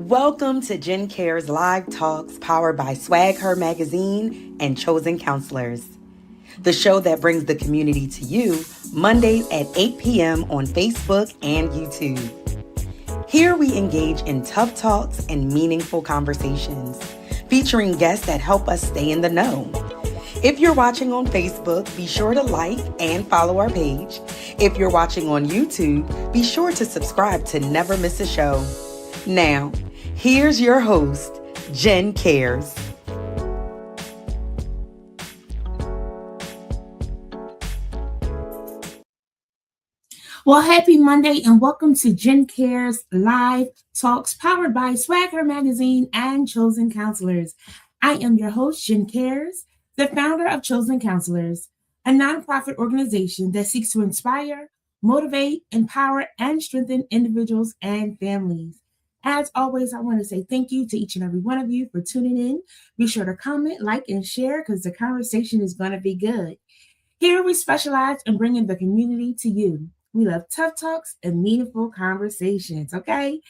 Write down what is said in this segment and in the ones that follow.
Welcome to Jen Care's Live Talks powered by Swag Her Magazine and Chosen Counselors, the show that brings the community to you Mondays at 8 p.m. on Facebook and YouTube. Here we engage in tough talks and meaningful conversations, featuring guests that help us stay in the know. If you're watching on Facebook, be sure to like and follow our page. If you're watching on YouTube, be sure to subscribe to never miss a show. Now, here's your host, Jen Cares. Well, happy Monday and welcome to Jen Cares Live Talks powered by Swag Her Magazine and Chosen Counselors. I am your host, Jen Cares, the founder of Chosen Counselors, a nonprofit organization that seeks to inspire, motivate, empower, and strengthen individuals and families. As always, I want to say thank you to each and every one of you for tuning in. Be sure to comment, like, and share because the conversation is going to be good. Here we specialize in bringing the community to you. We love tough talks and meaningful conversations, okay?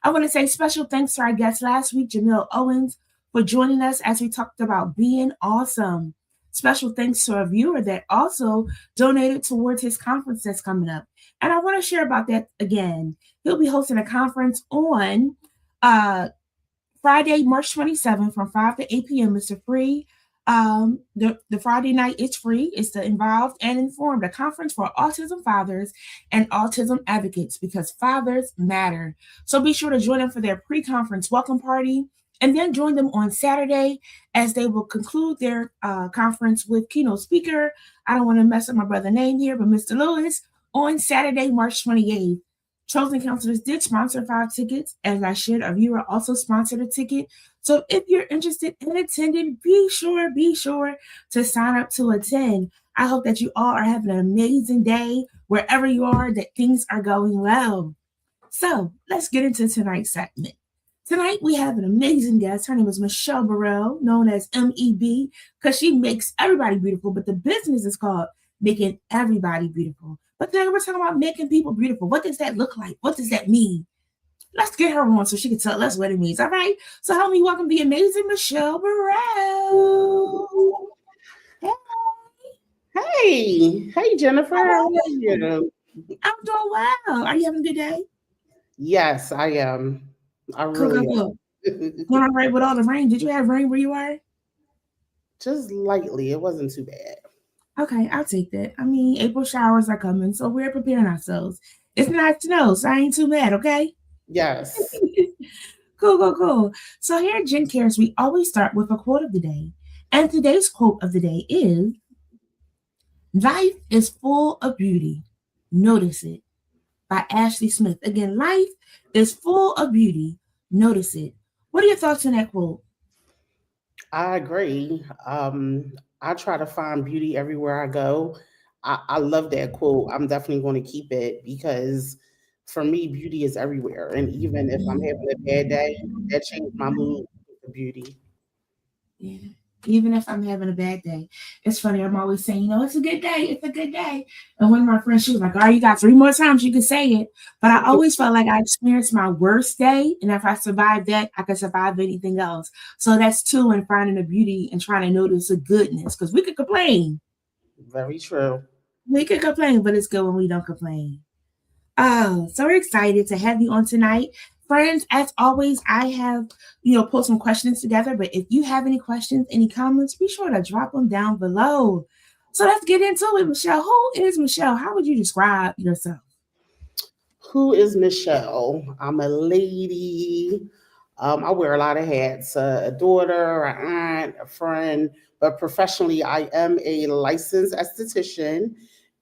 I want to say special thanks to our guest last week, Jamil Owens, for joining us as we talked about being awesome. Special thanks to our viewer that also donated towards his conference that's coming up. And I want to share about that again. He'll be hosting a conference on Friday, March 27th from 5 to 8 p.m. It's free. The Friday night is free. It's the Involved and Informed, a conference for autism fathers and autism advocates because fathers matter. So be sure to join them for their pre-conference welcome party and then join them on Saturday as they will conclude their conference with keynote speaker. I don't want to mess up my brother's name here, but Mr. Lewis on Saturday, March 28th. Chosen Counselors did sponsor 5 tickets, as I should. A viewer also sponsored a ticket. So if you're interested in attending, be sure to sign up to attend. I hope that you all are having an amazing day wherever you are, that things are going well. So let's get into tonight's segment. Tonight we have an amazing guest. Her name is Michele Burrell, known as MEB, because she makes everybody beautiful, but the business is called Making Everybody Beautiful. But today we're talking about making people beautiful. What does that look like? What does that mean? Let's get her on so she can tell us what it means. All right. So help me welcome the amazing Michele Burrell. Hey. Hey, Jennifer. How are you? I'm doing well. Are you having a good day? Yes, I am. I really Cool. Going all right with all the rain. Did you have rain where you are? Just lightly. It wasn't too bad. Okay, I'll take that. I mean, April showers are coming, so we're preparing ourselves. It's not snow, so I ain't too mad, okay? Yes. Cool. So here at Jen Cares, we always start with a quote of the day. And today's quote of the day is, "Life is full of beauty. Notice it." By Ashley Smith. Again, life is full of beauty. Notice it. What are your thoughts on that quote? I agree. I try to find beauty everywhere I go. I love that quote. I'm definitely going to keep it because for me, beauty is everywhere. And even if I'm having a bad day, that changed my mood to beauty. Yeah. Even if I'm having a bad day. It's funny, I'm always saying, it's a good day. It's a good day. And one of my friends, she was like, all right, you got 3 more times you can say it. But I always felt like I experienced my worst day. And if I survived that, I could survive anything else. So that's too in finding the beauty and trying to notice the goodness. Because we could complain. Very true. We could complain, but it's good when we don't complain. Oh, so we're excited to have you on tonight. Friends, as always, I have, pulled some questions together, but if you have any questions, any comments, be sure to drop them down below. So let's get into it, Michele. Who is Michele? How would you describe yourself? Who is Michele? I'm a lady. I wear a lot of hats, a daughter, an aunt, a friend, but professionally, I am a licensed esthetician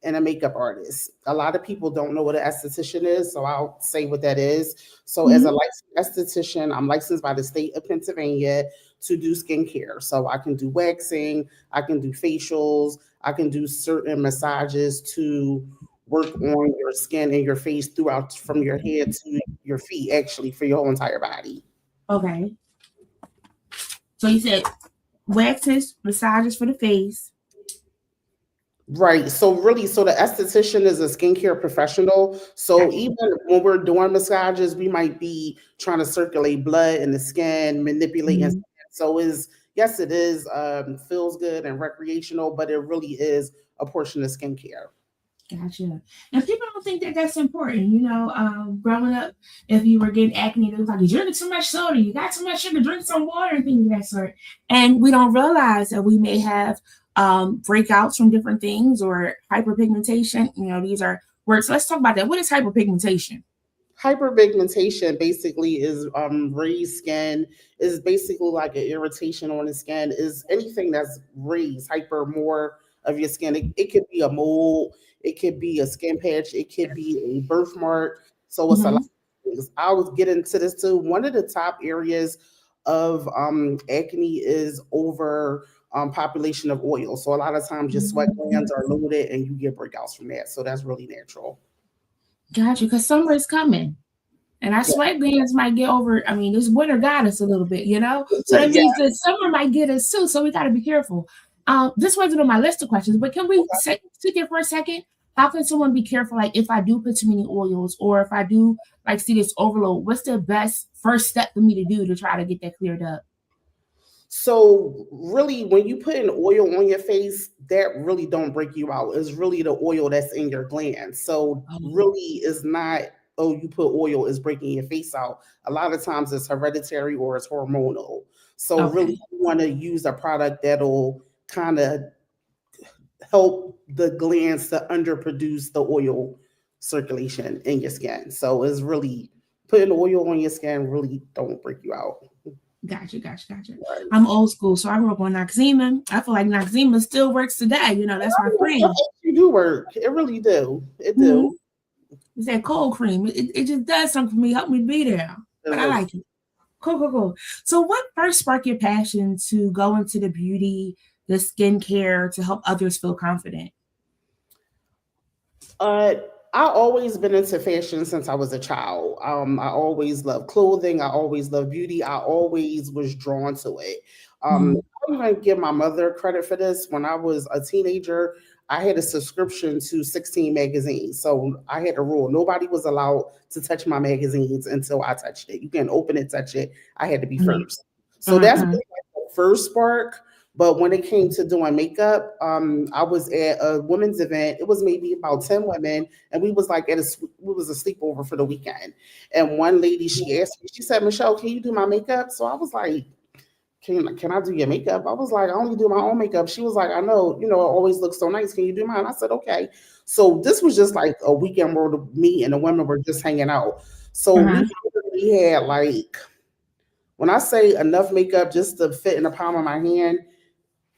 and a makeup artist. A lot of people don't know what an esthetician is, so I'll say what that is. So as a licensed esthetician, I'm licensed by the state of Pennsylvania to do skincare. So I can do waxing, I can do facials, I can do certain massages to work on your skin and your face throughout from your head to your feet, actually, for your whole entire body. Okay. So you said waxes, massages for the face. Right. So really, so the esthetician is a skincare professional. So Gotcha. even when we're doing massages, we might be trying to circulate blood in the skin, manipulating. Mhm. So is yes, it is feels good and recreational, but it really is a portion of skincare. Gotcha. And people don't think that that's important. Growing up, if you were getting acne, it was like, you're drinking too much soda, you got too much sugar, drink some water, and things of that sort. And we don't realize that we may have breakouts from different things or hyperpigmentation. These are words. So let's talk about that. What is hyperpigmentation? Hyperpigmentation basically is raised skin, is basically like an irritation on the skin, is anything that's raised, hyper more of your skin. It could be a mole, it could be a skin patch, it could be a birthmark. So it's a lot Hmm. of things. I was getting into this too. One of the top areas of acne is over population of oil. So a lot of times your sweat glands are loaded and you get breakouts from that. So that's really natural. Gotcha. Because summer is coming. And our sweat glands might get over. I mean, this winter got us a little bit, you know? So that Yeah. means that summer might get us too. So we got to be careful. This wasn't on my list of questions, but can we sit here for a second? How can someone be careful? Like if I do put too many oils or if I do like see this overload, what's the best first step for me to do to try to get that cleared up? So really, when you put an oil on your face, that really don't break you out. It's really the oil that's in your glands. So Oh, really, is not oh you put oil is breaking your face out. A lot of times it's hereditary or it's hormonal. So really, okay. you want to use a product that'll kind of help the glands to underproduce the oil circulation in your skin. So it's really putting oil on your skin really don't break you out. Gotcha. Right. I'm old school, so I grew up on Noxzema. I feel like Noxzema still works today. That's my friend. You do work. It really do. It Mhm. do. It's that cold cream. It just does something for me, help me be there. It But I works. like it. Cool. So what first sparked your passion to go into the beauty, the skincare to help others feel confident? Uh, I always been into fashion since I was a child. I always loved clothing. I always loved beauty. I always was drawn to it. Mhm. I'm gonna give my mother credit for this. When I was a teenager, I had a subscription to 16 magazines. So I had a rule: nobody was allowed to touch my magazines until I touched it. You can open it, touch it. I had to be Mhm. first. So that's Uh-huh. really like the first spark. But when it came to doing makeup, I was at a women's event. It was maybe about 10 women, and we was like we was a sleepover for the weekend. And one lady, she asked me, she said, "Michelle, can you do my makeup?" So I was like, can I do your makeup? I was like, I only do my own makeup. She was like, I know, it always looks so nice. Can you do mine? I said, okay. So this was just like a weekend where me and the women were just hanging out. So Uh-huh. we literally had like, when I say enough makeup just to fit in the palm of my hand,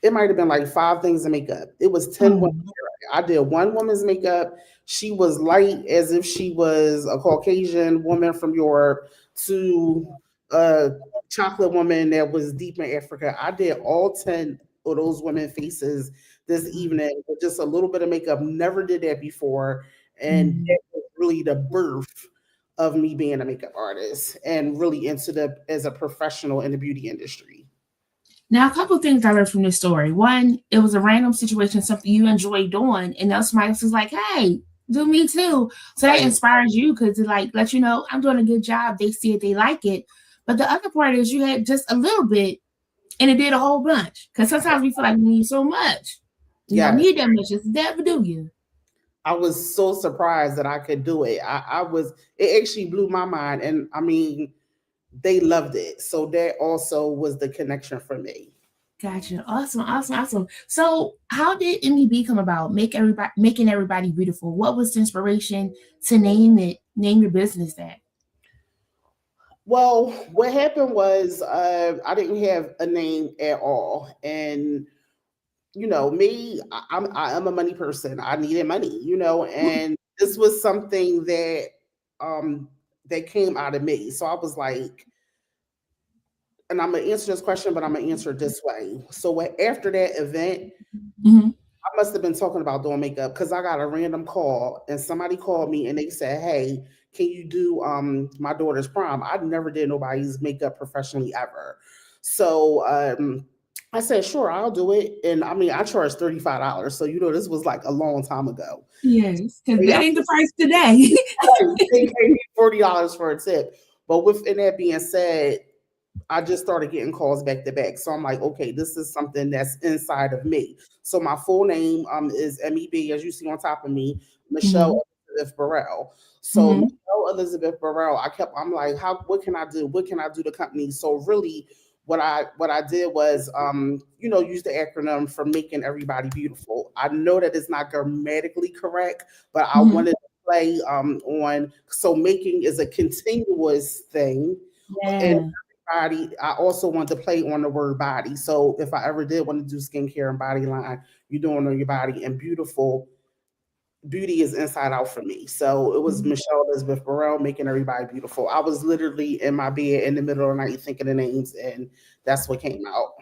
it might have been like five things of makeup. It was 10 women. Oh. I did one woman's makeup. She was light as if she was a Caucasian woman from Europe to a chocolate woman that was deep in Africa. I did all 10 of those women faces this evening with just a little bit of makeup. Never did that before. And Mhm. that was really the birth of me being a makeup artist and really into the as a professional in the beauty industry. Now, a couple of things I learned from this story. One, it was a random situation, something you enjoy doing, and now somebody else is like, "Hey, do me too." So that Right. inspires you because it like lets you know I'm doing a good job. They see it, they like it. But the other part is you had just a little bit, and it did a whole bunch. Because sometimes we feel like we need so much. You don't Yes. need that much. It's never do you. I was so surprised that I could do it. It actually blew my mind. And I mean, they loved it. So that also was the connection for me. Gotcha. Awesome. So, how did MEB come about? Making everybody beautiful. What was the inspiration to name it? Name your business that. Well, what happened was I didn't have a name at all. And, me, I'm a money person. I needed money, and this was something um, that came out of me. So I was like, and I'm gonna answer this question, but I'm gonna answer it this way. So after that event, Mhm. I must have been talking about doing makeup because I got a random call and somebody called me and they said, "Hey, can you do my daughter's prom?" I never did nobody's makeup professionally ever. So I said, sure, I'll do it. And I mean, I charged $35. So, this was like a long time ago. Yes, because Yeah, that ain't the price today. they paid me $40 for a tip. But within that being said, I just started getting calls back to back. So I'm like, okay, this is something that's inside of me. So my full name is MEB, as you see on top of me, Mm-hmm. Michelle Elizabeth Burrell. So Mm-hmm. Michelle Elizabeth Burrell, I'm like, what can I do? What can I do to company? So really what I did was use the acronym for making everybody beautiful. I know that it's not grammatically correct, but I Mm-hmm. wanted to play on so making is a continuous thing and Yeah. body. I also want to play on the word body. So if I ever did want to do skincare and body line, you're doing on your body and beautiful. Beauty is inside out for me. So it was Michelle Elizabeth Burrell making everybody beautiful. I was literally in my bed in the middle of the night thinking of names, and that's what came out.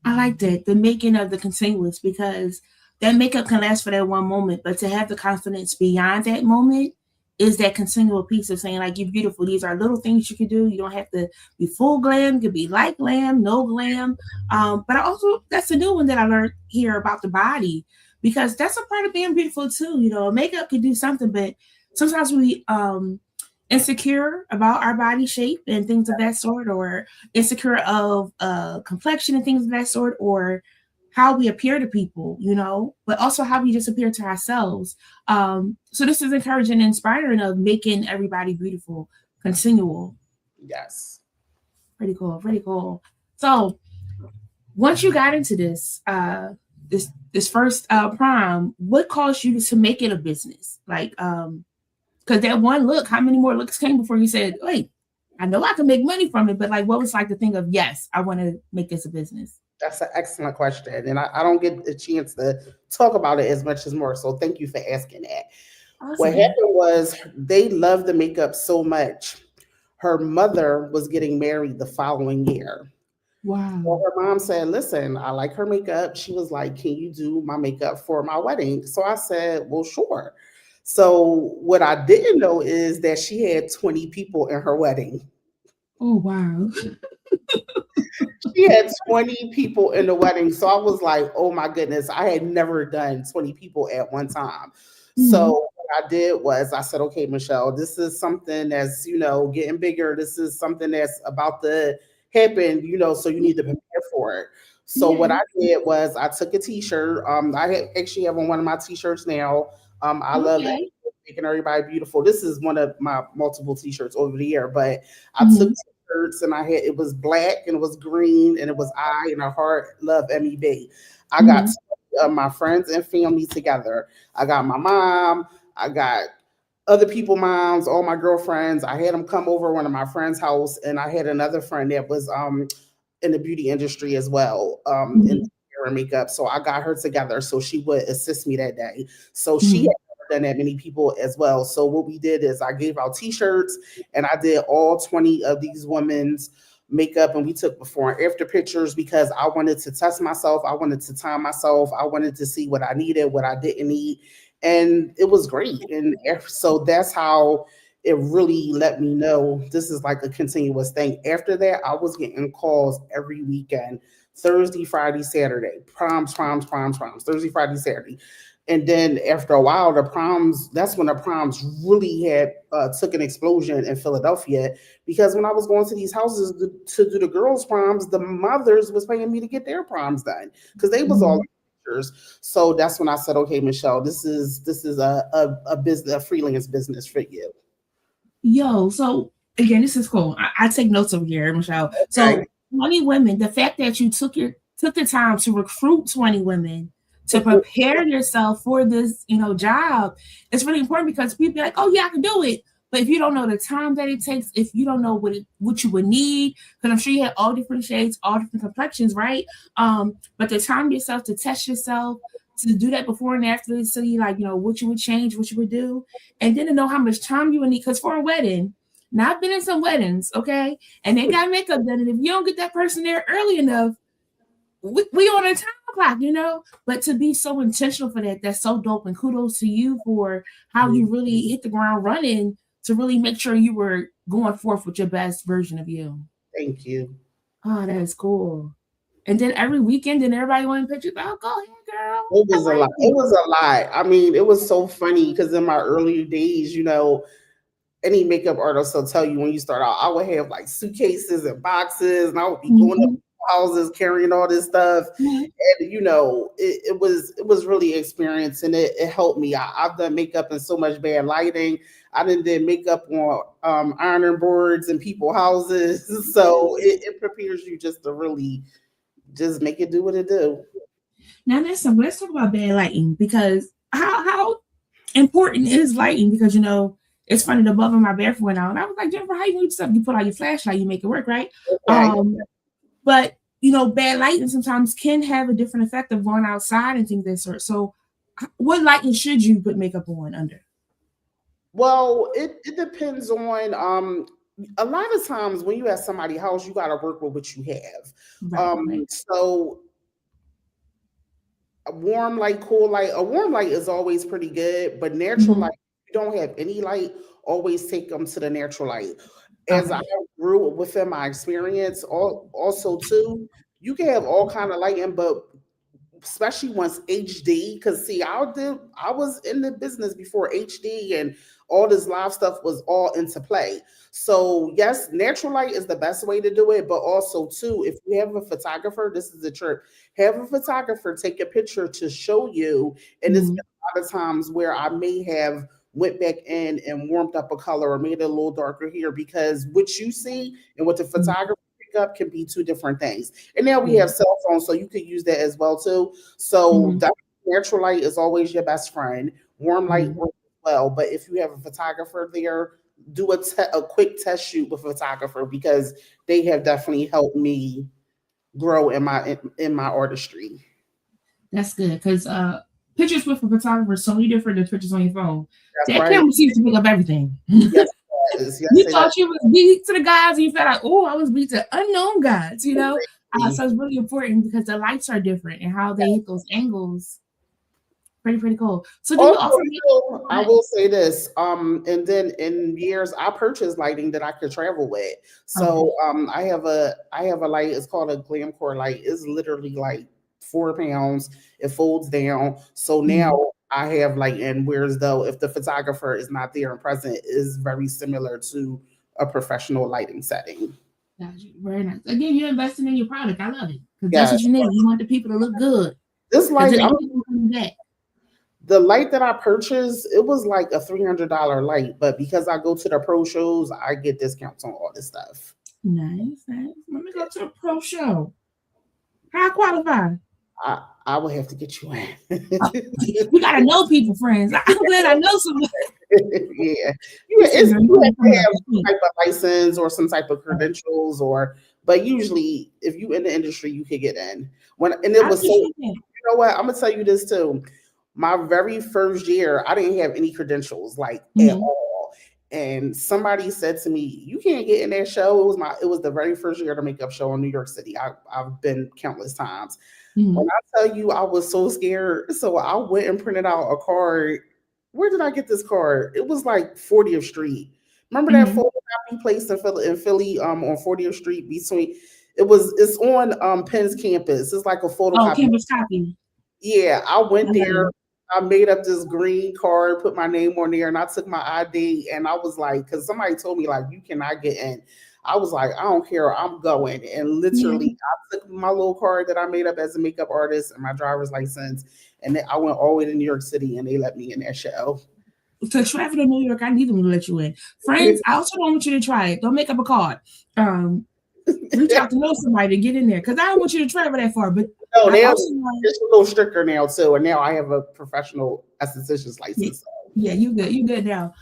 I like that, the making of the continuous, because that makeup can last for that one moment, but to have the confidence beyond that moment is that continual piece of saying, like, you're beautiful. These are little things you can do. You don't have to be full glam. You can be light glam, no glam. But I also, that's a new one that I learned here about the body, because that's a part of being beautiful too. Makeup can do something, but sometimes we insecure about our body shape and things of that sort, or insecure of complexion and things of that sort, or how we appear to people, but also how we just appear to ourselves. So this is encouraging and inspiring of making everybody beautiful, continual. Yes. Pretty cool, pretty cool. So once you got into this first prom, what caused you to make it a business? Like, because that one look, how many more looks came before you said, wait, I know I can make money from it, but like, what was like the thing of, yes, I want to make this a business? That's an excellent question. And I don't get a chance to talk about it as much as more. So thank you for asking that. What Awesome. happened was they loved the makeup so much. Her mother was getting married the following year. Well, Wow. her mom said, listen, I like her makeup. She was like, can you do my makeup for my wedding? So I said, well, sure. So what I didn't know is that she had 20 people in her wedding. Oh, wow. She had 20 people in the wedding. So I was like, oh my goodness, I had never done 20 people at one time. Mm-hmm. So what I did was I said, okay, Michelle, this is something that's, getting bigger. This is something that's about to happen, so you need to prepare for it. So what I Yes. did was I took a t-shirt. Actually have on one of my t-shirts now. I love Okay. making everybody beautiful. This is one of my multiple t-shirts over the year, but I took Mm-hmm. shirts and it was black and it was green and it was I and a heart love MEB. I got Mm-hmm. my friends and family together. I got my mom. I got other people moms, all my girlfriends. I had them come over one of my friends' house, and I had another friend that was in the beauty industry as well, in Mm-hmm. hair and makeup. So I got her together so she would assist me that day. So she had Mm-hmm. never done that many people as well. So what we did is I gave out t-shirts and I did all 20 of these women's makeup, and we took before and after pictures because I wanted to test myself. I wanted to time myself. I wanted to see what I needed, what I didn't need. And it was great. And so that's how it really let me know this is like a continuous thing. After that, I was getting calls every weekend, Thursday, Friday, Saturday, proms, Thursday, Friday, Saturday. And then after a while, that's when the proms really had took an explosion in Philadelphia. Because when I was going to these houses to do the girls' proms, the mothers was paying me to get their proms done because they was all Mm-hmm. pictures. So that's when I said, okay, Michelle, this is a business, a freelance business for you. Yo, so again, this is cool. I take notes over here, Michelle. Okay. So 20 women, the fact that you took the time to recruit 20 women to prepare yourself for this, job, it's really important, because people be like, oh yeah, I can do it. But if you don't know the time that it takes, if you don't know what you would need, because I'm sure you had all different shades, all different complexions, right? But to time yourself, to test yourself, to do that before and after, to see like, what you would change, what you would do, and then to know how much time you would need. Because for a wedding, now I've been in some weddings, okay, and they got makeup done, and if you don't get that person there early enough, we on a time clock. But to be so intentional for that, that's so dope. And kudos to you for how you really hit the ground running to really make sure you were going forth with your best version of you. Thank you. Oh, that is cool. And then every weekend, then everybody wanted pictures. Oh, go ahead, girl. It I was a like lot. It it. was a lot. I mean, it was so funny because in my earlier days, any makeup artist will tell you when you start out, I would have like suitcases and boxes, and I would be going up Mhm. houses carrying all this stuff. Mhm. And it was really experience, and it helped me. I've done makeup in so much bad lighting. I did makeup on ironing boards and people houses, so it prepares you just to really just make it do what it do. Now that's something. Let's talk about bad lighting because how important is lighting? Because it's funny. The bulb in my bathroom went out, and I was like, Jennifer, how you do stuff? You put out your flashlight, you make it work, right? Okay. But bad lighting sometimes can have a different effect of going outside and things of that sort. So, what lighting should you put makeup on under? Well, it depends on a lot of times when you at somebody's house, you gotta work with what you have. Right, right. So a warm light, cool light, a warm light is always pretty good, but natural Hmm. light, if you don't have any light, always take them to the natural light. As I Okay. grew within my experience, also too, you can have all kind of lighting, but especially once HD. Because see, I was in the business before HD and all this live stuff was all into play. So yes, natural light is the best way to do it, but also too, if you have a photographer, this is a trick. Have a photographer take a picture to show you, and it's Mhm. been a lot of times where I may have went back in and warmed up a color or made it a little darker here because what you see and what the Mhm. photographer pick up can be two different things. And now we Yeah. have cell phones, so you could use that as well too. So Mhm. that natural light is always your best friend. Warm light Mhm. works as well, but if you have a photographer there, do a quick test shoot with a photographer because they have definitely helped me grow in my artistry. That's good because pictures with a photographer is so many different than pictures on your phone. That's That right. camera seems to pick up everything. Yes, it is. Yes, You it thought you was beat to the guys, and you felt like, oh, I was beat to unknown guys. So is. it's really important because the lights are different and how they hit those angles. Pretty cool. So do you Also, also make? too, I will say this. And then in years, I purchased lighting that I could travel with. Okay. So, I have a light. It's called a Glamcore light. It's literally like 4 pounds. It folds down. So now Mhm. I have light. And whereas though, if the photographer is not there and present, is very similar to a professional lighting setting. Got you. Very nice. Again, you're investing in your product. I love it because that's Yeah, what you need. You want the people to look good this because light. then they keep on coming back. The light that I purchased, it was like a $300 light, but because I go to the pro shows, I get discounts on all this stuff. Nice, nice. Let me go to a pro show. How I qualify? I would have to get you Oh, in. we gotta know people, friends. I'm glad I know someone. Yeah, She said, "Girl, you you have ain't to coming up have to some speak." type of license or some type of credentials, but usually if you in the industry, you could get in. And it I was so. appreciate that. You know what? I'm gonna tell you this too. My very first year, I didn't have any credentials like at Mhm. all. And somebody said to me, "You can't get in that show." It was the very first year of the makeup show in New York City. I've been countless times. When Mhm. I tell you I was so scared, so I went and printed out a card. Where did I get this card? It was like 40th Street. Remember that Mhm. photocopy place in Philly, on 40th Street between it's on Penn's campus. It's like a Oh, photocopy. campus copy. Yeah, I went I love there. it. I made up this green card, put my name on there, and I took my ID. And I was like, because somebody told me like you cannot get in. I was like, I don't care, I'm going. And Yeah. literally, I took my little card that I made up as a makeup artist and my driver's license, and then I went all the way to New York City, and they let me in that show. To travel to New York, I need them to let you in. Friends, I also don't want you to try it. Don't make up a card. Um, Reach out to know somebody to get in there because I don't want you to travel that far. But No, I now also want, it's a little stricter now too, and now I have a professional esthetician's yeah, license. yeah, you good now.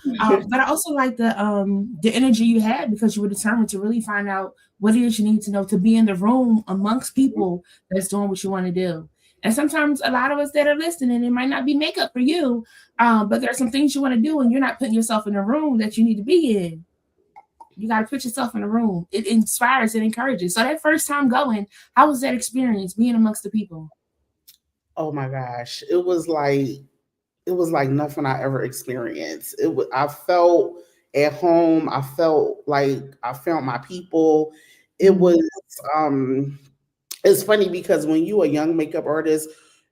But I also like the energy you had because you were determined to really find out what it is you need to know to be in the room amongst people that's doing what you want to do. And sometimes a lot of us that are listening, it might not be makeup for you, but there's some things you want to do and you're not putting yourself in a room that you need to be in. You got to put yourself in a room. It inspires and encourages. So that first time going, how was that experience being amongst the people? Oh my gosh, it was like nothing I ever experienced. I felt at home. I felt like I found my people. It was Mhm. um it's funny because when you a young makeup artist,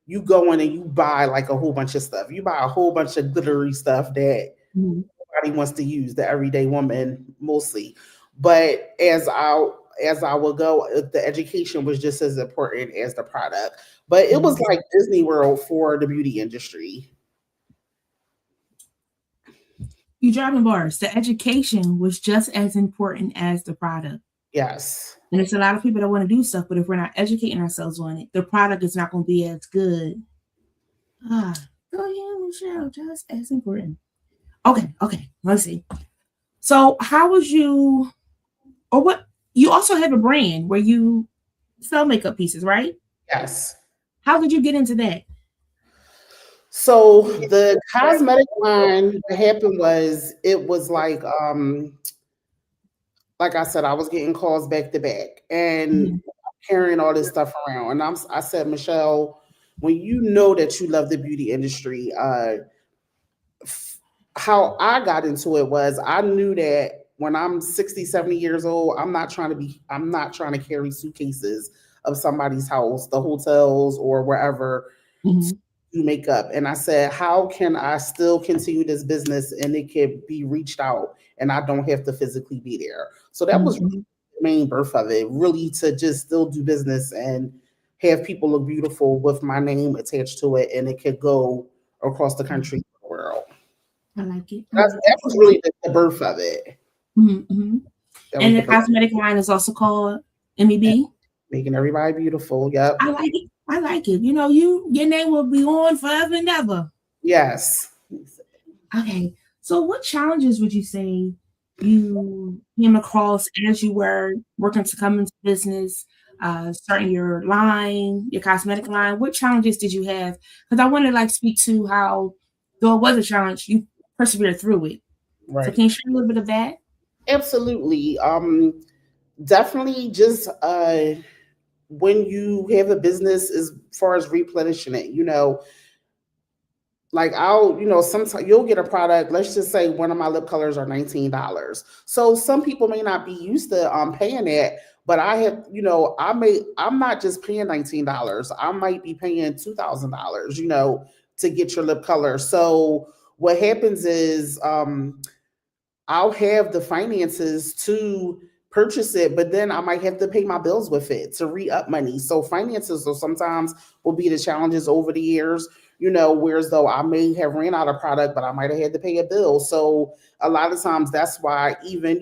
you go in and you buy like a whole bunch of stuff. You buy a whole bunch of glittery stuff that Mhm. nobody wants to use, the everyday woman mostly. But as I will go, the education was just as important as the product. But it was like Disney World for the beauty industry. You driving bars. The education was just as important as the product. Yes. And it's a lot of people that want to do stuff, but if we're not educating ourselves on it, the product is not going to be as good. Ah, go ahead, Michelle. Just as important. Okay. Let's see. So, how was you, or what? You also have a brand where you sell makeup pieces, right? Yes. How did you get into that? So the cosmetic line, what happened was it was like I said, I was getting calls back to back and Mhm. carrying all this stuff around. And I said, Michelle, when you know that you love the beauty industry, how I got into it was I knew that when I'm 60, 70 years old, I'm not trying to carry suitcases of somebody's house, the hotels or wherever to Mhm. do makeup. And I said, how can I still continue this business and it can be reached out and I don't have to physically be there? So that was really Mhm. the main birth of it, really to just still do business and have people look beautiful with my name attached to it and it could go across the country and the world. I like it. I That's like that it. was really the birth of it. Mm-hmm. That was And the the birth. cosmetic line is also called MEB. Making everybody beautiful. Yep. I like it. I like it. You know, your name will be on forever and ever. Yes. Okay. So what challenges would you say you came across as you were working to come into business, starting your line, your cosmetic line? What challenges did you have? Because I want to like speak to how, though it was a challenge, you persevered through it. So Right. can you share a little bit of that? Absolutely. Definitely just when you have a business as far as replenishing it, like sometimes you'll get a product, let's just say one of my lip colors are $19. So some people may not be used to paying that, but I have, I'm not just paying $19. I might be paying $2,000, to get your lip color. So what happens is I'll have the finances to purchase it, but then I might have to pay my bills with it to re-up money. So finances will sometimes will be the challenges over the years, whereas though I may have ran out of product, but I might have had to pay a bill. So a lot of times that's why even,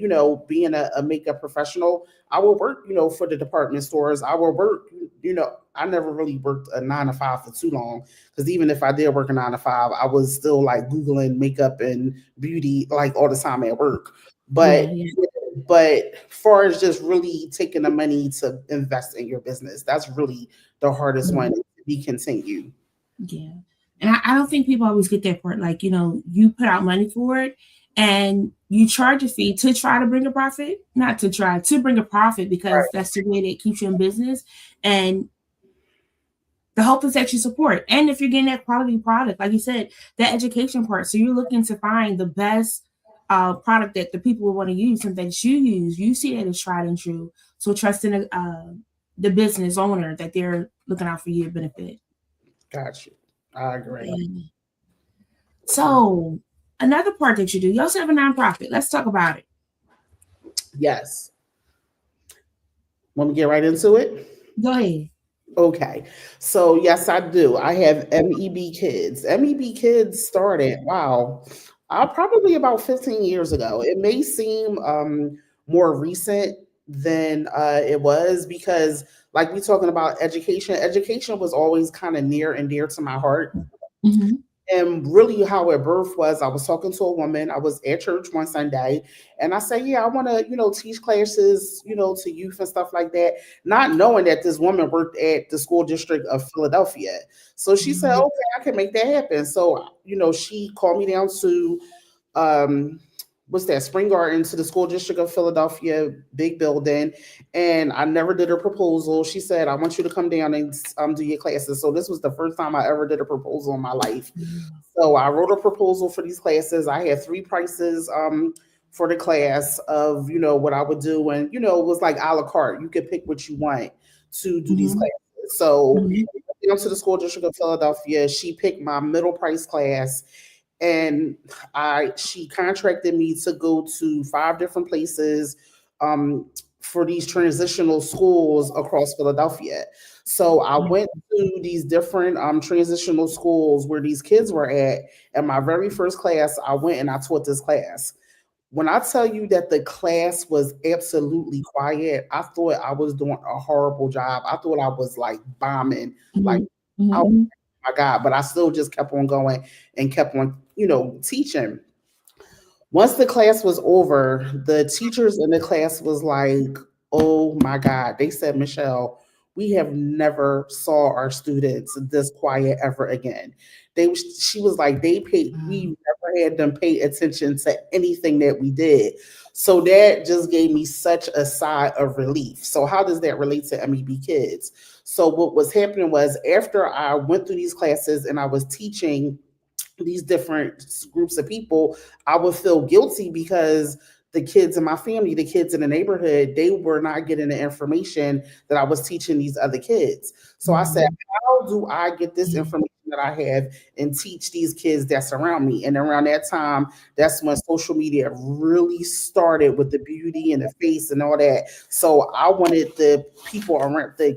being a makeup professional, I will work, for the department stores. I will work, I never really worked a 9 to 5 for too long because even if I did work a 9 to 5, I was still like Googling makeup and beauty like all the time at work. Yeah, But yeah. but far as just really taking the money to invest in your business, that's really the hardest one to be continued. Yeah. And I don't think people always get that part. Like, you put out money for it and you charge a fee to try to bring a profit, not to try to bring a profit because Right. that's the way that keeps you in business. And the hope is that you support. And if you're getting that quality product, like you said, that education part. So you're looking to find the best product that the people will want to use and that you use. You see that it's tried and true. So trusting the business owner that they're looking out for your benefit. Got you. I agree. Yeah. So another part that you also have a nonprofit. Let's talk about it. Yes. Want me to get right into it? Go ahead. Okay. So yes, I do. I have MEB Kids. MEB Kids started, wow, probably about 15 years ago. It may seem more recent than it was because like we talking about education, education was always kind of near and dear to my heart. Mm-hmm. And really, how it birthed was I was talking to a woman. I was at church one Sunday, and I said, "Yeah, I want to, teach classes, to youth and stuff like that." Not knowing that this woman worked at the school district of Philadelphia, so she said, "Okay, I can make that happen." So, she called me down to um what's that, Spring Garden, to the school district of Philadelphia, big building. And I never did a proposal. She said, I want you to come down and do your classes. So this was the first time I ever did a proposal in my life. So I wrote a proposal for these classes. I had three prices for the class of, what I would do. And, it was like a la carte. You could pick what you want to do these classes. So I went to the school district of Philadelphia. She picked my middle price class, and she contracted me to go to 5 different places for these transitional schools across Philadelphia. So I went to these different transitional schools where these kids were at. And my very first class, I went and I taught this class. When I tell you that the class was absolutely quiet, I thought I was doing a horrible job. I thought I was like bombing, like, oh my God, but I still just kept on going and kept on, teaching. Once the class was over, the teachers in the class was like, oh my God. They said, Michele, we have never saw our students this quiet ever again. She was like, we never had them pay attention to anything that we did. So that just gave me such a sigh of relief. So how does that relate to MEB kids? So what was happening was, after I went through these classes and I was teaching these different groups of people, I would feel guilty because the kids in my family, the kids in the neighborhood, they were not getting the information that I was teaching these other kids. So I said, how do I get this information that I have and teach these kids that surround me? And around that time, that's when social media really started with the beauty and the face and all that. So I wanted the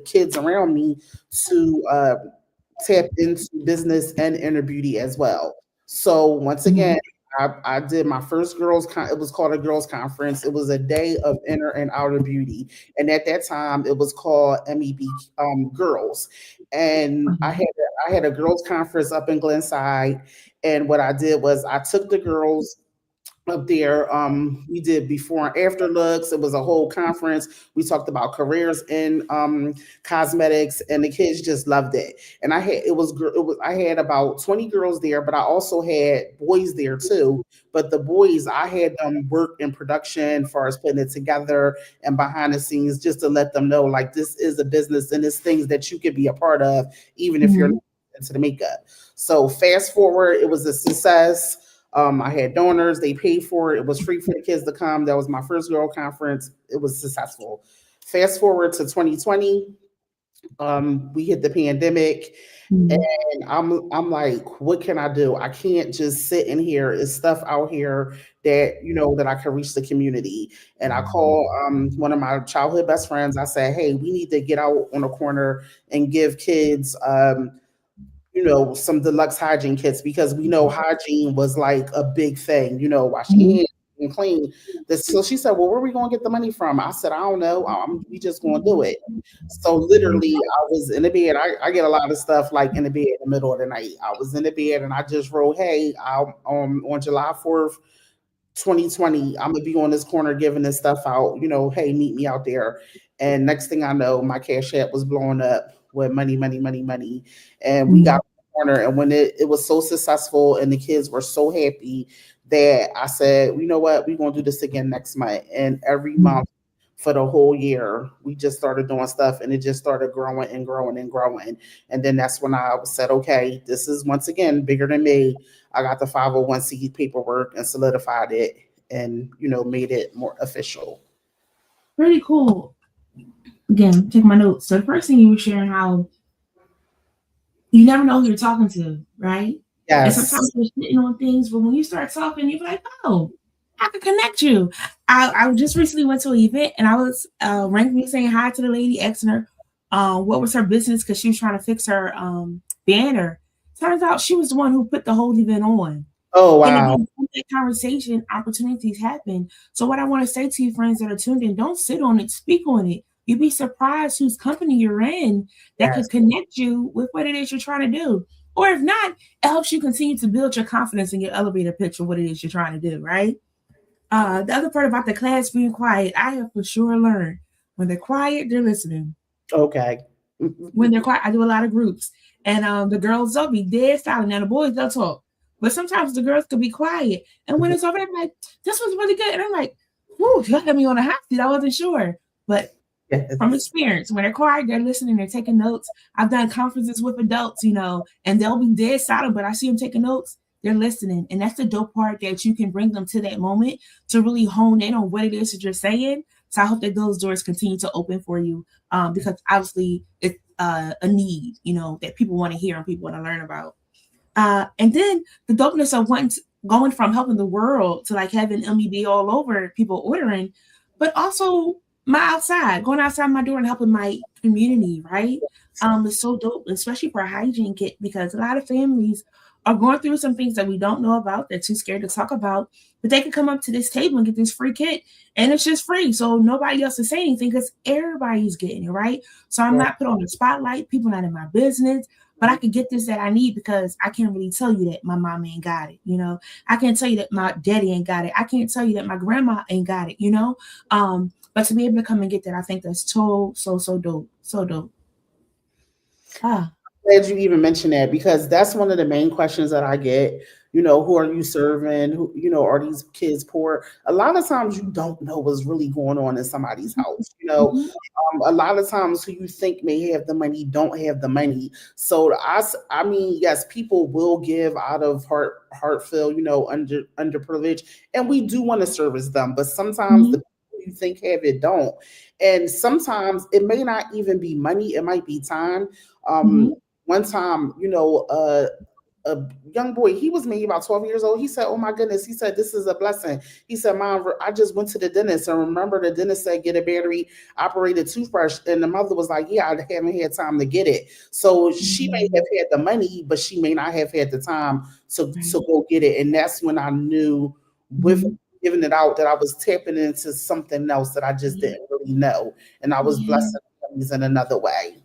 kids around me to tap into business and inner beauty as well. So once again, I did my first it was called a girls conference. It was a day of inner and outer beauty. And at that time it was called MEB Girls. And I had a girls conference up in Glenside. And what I did was I took the girls up there. We did before and after looks. It was a whole conference. We talked about careers in cosmetics, and the kids just loved it. And I had about 20 girls there, but I also had boys there too. But the boys, I had them work in production as far as putting it together and behind the scenes, just to let them know, like, this is a business and it's things that you could be a part of, even if you're not into the makeup. So fast forward, it was a success. I had donors, they paid for it. It was free for the kids to come. That was my first girl conference. It was successful. Fast forward to 2020, we hit the pandemic, and I'm like, what can I do? I can't just sit in here. It's stuff out here that, that I can reach the community. And I called one of my childhood best friends. I said, hey, we need to get out on a corner and give kids some deluxe hygiene kits, because we know hygiene was like a big thing, washing hands and clean. So she said, well, where are we going to get the money from? I said, I don't know. We just going to do it. So literally I was in the bed. I get a lot of stuff like in the bed in the middle of the night. I was in the bed and I just wrote, hey, on July 4th, 2020, I'm going to be on this corner giving this stuff out, hey, meet me out there. And next thing I know, my Cash App was blowing up with money. And we got corner. And when it was so successful and the kids were so happy, that I said, you know what, we're going to do this again next month. And every month for the whole year, we just started doing stuff, and it just started growing and growing and growing. And then that's when I said, okay, this is once again bigger than me. I got the 501c paperwork and solidified it and, made it more official. Pretty cool. Again, take my notes. So the first thing you were sharing, how you never know who you're talking to, right? Yes. And sometimes you're sitting on things, but when you start talking, you're like, oh, I can connect you. I just recently went to an event, and I was randomly saying hi to the lady, asking her what was her business, because she was trying to fix her banner. Turns out she was the one who put the whole event on. Oh, wow. And in that conversation, opportunities happen. So what I want to say to you, friends that are tuned in, don't sit on it, speak on it. You'd be surprised whose company you're in that could connect you with what it is you're trying to do. Or if not, it helps you continue to build your confidence in your elevator pitch of what it is you're trying to do, right? The other part about the class being quiet, I have for sure learned when they're quiet, they're listening. Okay. When they're quiet, I do a lot of groups. And the girls, they'll be dead silent. Now the boys, they'll talk. But sometimes the girls could be quiet. And when it's over, I'm like, this was really good. And I'm like, whoo, you got me on a hot seat. I wasn't sure. But from experience, when they're quiet, they're listening, they're taking notes. I've done conferences with adults, and they'll be dead silent, but I see them taking notes. They're listening. And that's the dope part, that you can bring them to that moment to really hone in on what it is that you're saying. So I hope that those doors continue to open for you, because obviously it's a need, that people want to hear and people want to learn about. And then the dopeness of going from helping the world to like having MEB all over, people ordering, but also going outside my door and helping my community, right? It's so dope, especially for a hygiene kit, because a lot of families are going through some things that we don't know about, they're too scared to talk about, but they can come up to this table and get this free kit, and it's just free. So nobody else is saying anything because everybody's getting it, right? So I'm not put on the spotlight, people not in my business, but I could get this that I need because I can't really tell you that my mom ain't got it, I can't tell you that my daddy ain't got it. I can't tell you that my grandma ain't got it. But to be able to come and get that, I think that's so dope. So dope. Glad you even mentioned that, because that's one of the main questions that I get. Who are you serving? Who, are these kids poor? A lot of times you don't know what's really going on in somebody's house. A lot of times who you think may have the money don't have the money. So I mean, yes, people will give out of heartfelt, underprivileged, and we do want to service them. But sometimes the people you think have it don't, and sometimes it may not even be money; it might be time. One time, a young boy, he was maybe about 12 years old. He said, "Oh my goodness," he said, "this is a blessing." He said, "Mom, I just went to the dentist, and remember the dentist said get a battery operated toothbrush." And the mother was like, "Yeah, I haven't had time to get it." So she may have had the money, but she may not have had the time to go get it. And that's when I knew, with giving it out, that I was tapping into something else that I just didn't really know. And I was blessing families in another way.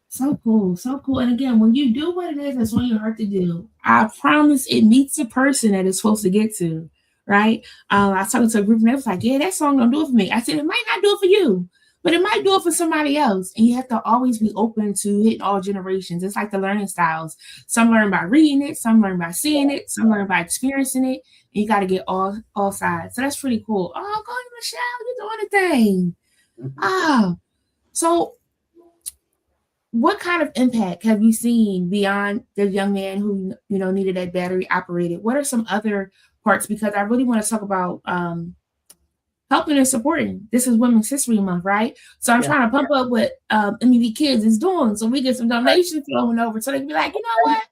So cool. So cool. And again, when you do what it is that's on your heart to do, I promise it meets the person that it's supposed to get to. Right. I was talking to a group and they was like, "Yeah, that song don't do it for me." I said, "It might not do it for you, but it might do it for somebody else." And you have to always be open to hitting all generations. It's like the learning styles. Some learn by reading it, some learn by seeing it, some learn by experiencing it. And you got to get all sides. So that's pretty cool. Oh, go ahead, Michelle, you're doing the thing. So what kind of impact have you seen beyond the young man who needed that battery operated? What are some other parts? Because I really want to talk about helping and supporting. This is Women's History Month, right? So I'm trying to pump up what MEV Kids is doing, so we get some donations flowing over, so they can be like, you know what?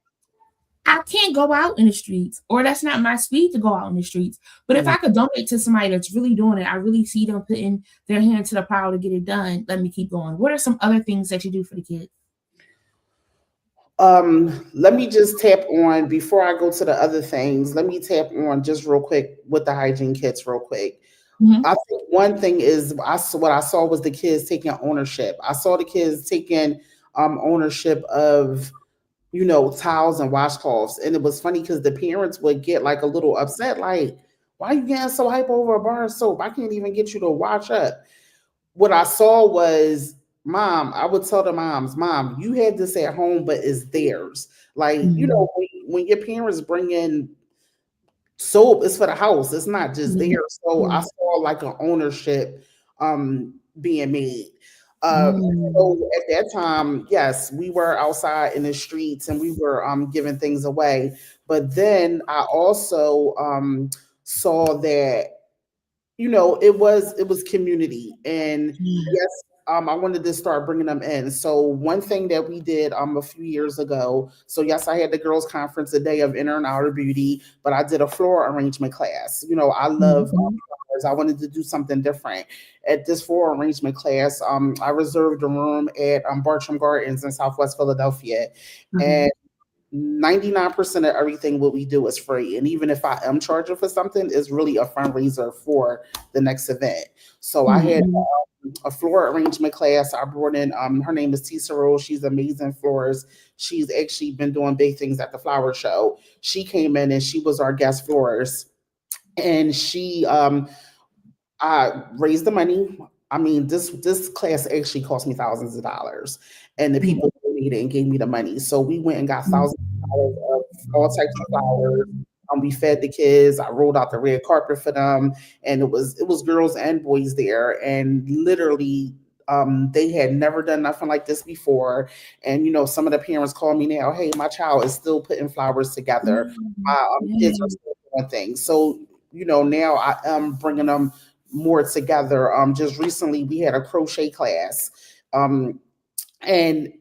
I can't go out in the streets, or that's not my speed to go out in the streets. But if I could donate to somebody that's really doing it, I really see them putting their hand to the plow to get it done. Let me keep going. What are some other things that you do for the kids? Let me just tap on, before I go to the other things, let me tap on just real quick with the hygiene kits real quick. I think one thing is what I saw was the kids taking ownership. I saw the kids taking ownership of towels and washcloths. And it was funny because the parents would get like a little upset, like, "Why are you getting so hype over a bar of soap? I can't even get you to wash up." What I saw was, I would tell the moms, "Mom, you had this at home, but it's theirs." Like, when your parents bring in soap, it's for the house. It's not just theirs. So I saw like an ownership being made. So at that time, yes, we were outside in the streets and we were giving things away. But then I also saw that it was community, and yes, I wanted to start bringing them in. So one thing that we did a few years ago. So yes, I had the girls' conference, a day of inner and outer beauty, but I did a floral arrangement class. I love flowers. I wanted to do something different at this floral arrangement class. I reserved a room at Bartram Gardens in Southwest Philadelphia, and 99% of everything what we do is free. And even if I am charging for something, it's really a fundraiser for the next event. So I had a floral arrangement class. I brought in, her name is Tisa Rose. She's amazing florist. She's actually been doing big things at the flower show. She came in and she was our guest florist. And she I raised the money. I mean, this class actually cost me thousands of dollars, and the people donated and gave me the money. So we went and got thousands of dollars of all types of flowers. We fed the kids. I rolled out the red carpet for them, and it was girls and boys there, and literally. They had never done nothing like this before. And, some of the parents call me now, "Hey, my child is still putting flowers together. My kids are still doing things." So, now I am bringing them more together. Just recently we had a crochet class. Um, and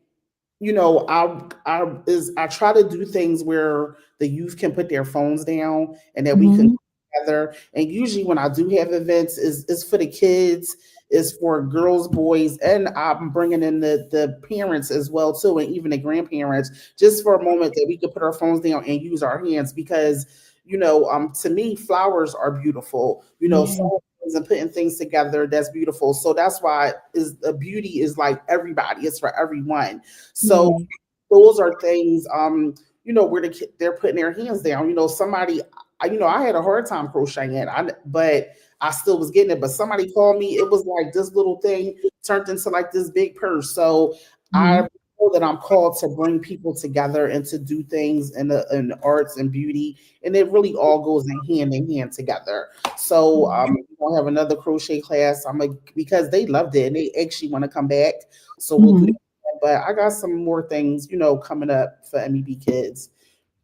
I try to do things where the youth can put their phones down and that we can Mhm. come together. And usually when I do have events, is for the kids, is for girls, boys, and I'm bringing in the parents as well too, and even the grandparents, just for a moment that we can put our phones down and use our hands because to me, flowers are beautiful. Yeah. So and putting things together, that's beautiful. So that's why is the beauty is like everybody, it's for everyone. So Yeah. those are things where they're putting their hands down. Somebody, I had a hard time crocheting, but I still was getting it. But somebody called me, it was like this little thing turned into like this big purse. So I Mhm. know that I'm called to bring people together and to do things in the arts and beauty, and it really all goes in hand together. So we're gonna have another crochet class. Because they loved it and they actually want to come back. So we'll do Mhm. that. But I got some more things, coming up for MEB kids.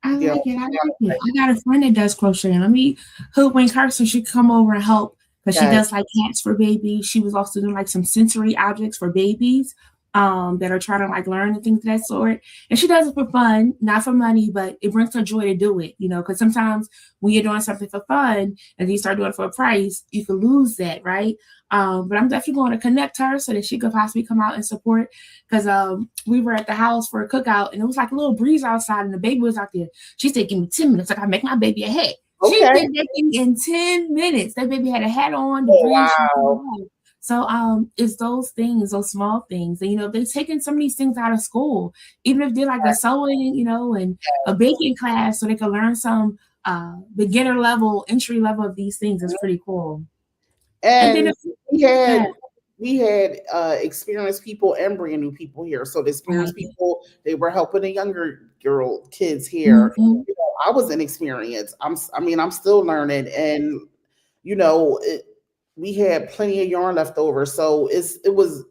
I You know, like it. I like it. I got a friend that does crocheting. Let me hoodwink her so she can come over and help because she yeah. does like hats for babies. She was also doing like some sensory objects for babies that are trying to like learn and things of that sort. And she does it for fun, not for money, but it brings her joy to do it, because sometimes when you're doing something for fun and you start doing it for a price, you can lose that, right? But I'm definitely going to connect her so that she could possibly come out and support because we were at the house for a cookout and it was like a little breeze outside and the baby was out there. She said, "Give me 10 minutes. I gotta make my baby a hat." She Okay. did that thing in 10 minutes. That baby had a hat on, the Oh, breeze. wow. So it's those things, those small things. And they're taking some of these things out of school, even if they're like a sewing, and a baking class so they can learn some beginner level, entry level of these things. It's pretty cool. And then And if, we yeah. had we had experienced people and brand new people here. So the experienced Right. people, they were helping the younger girl kids here. Mhm. I was inexperienced. I'm still learning, and you know, it, we had plenty of yarn left over. So it was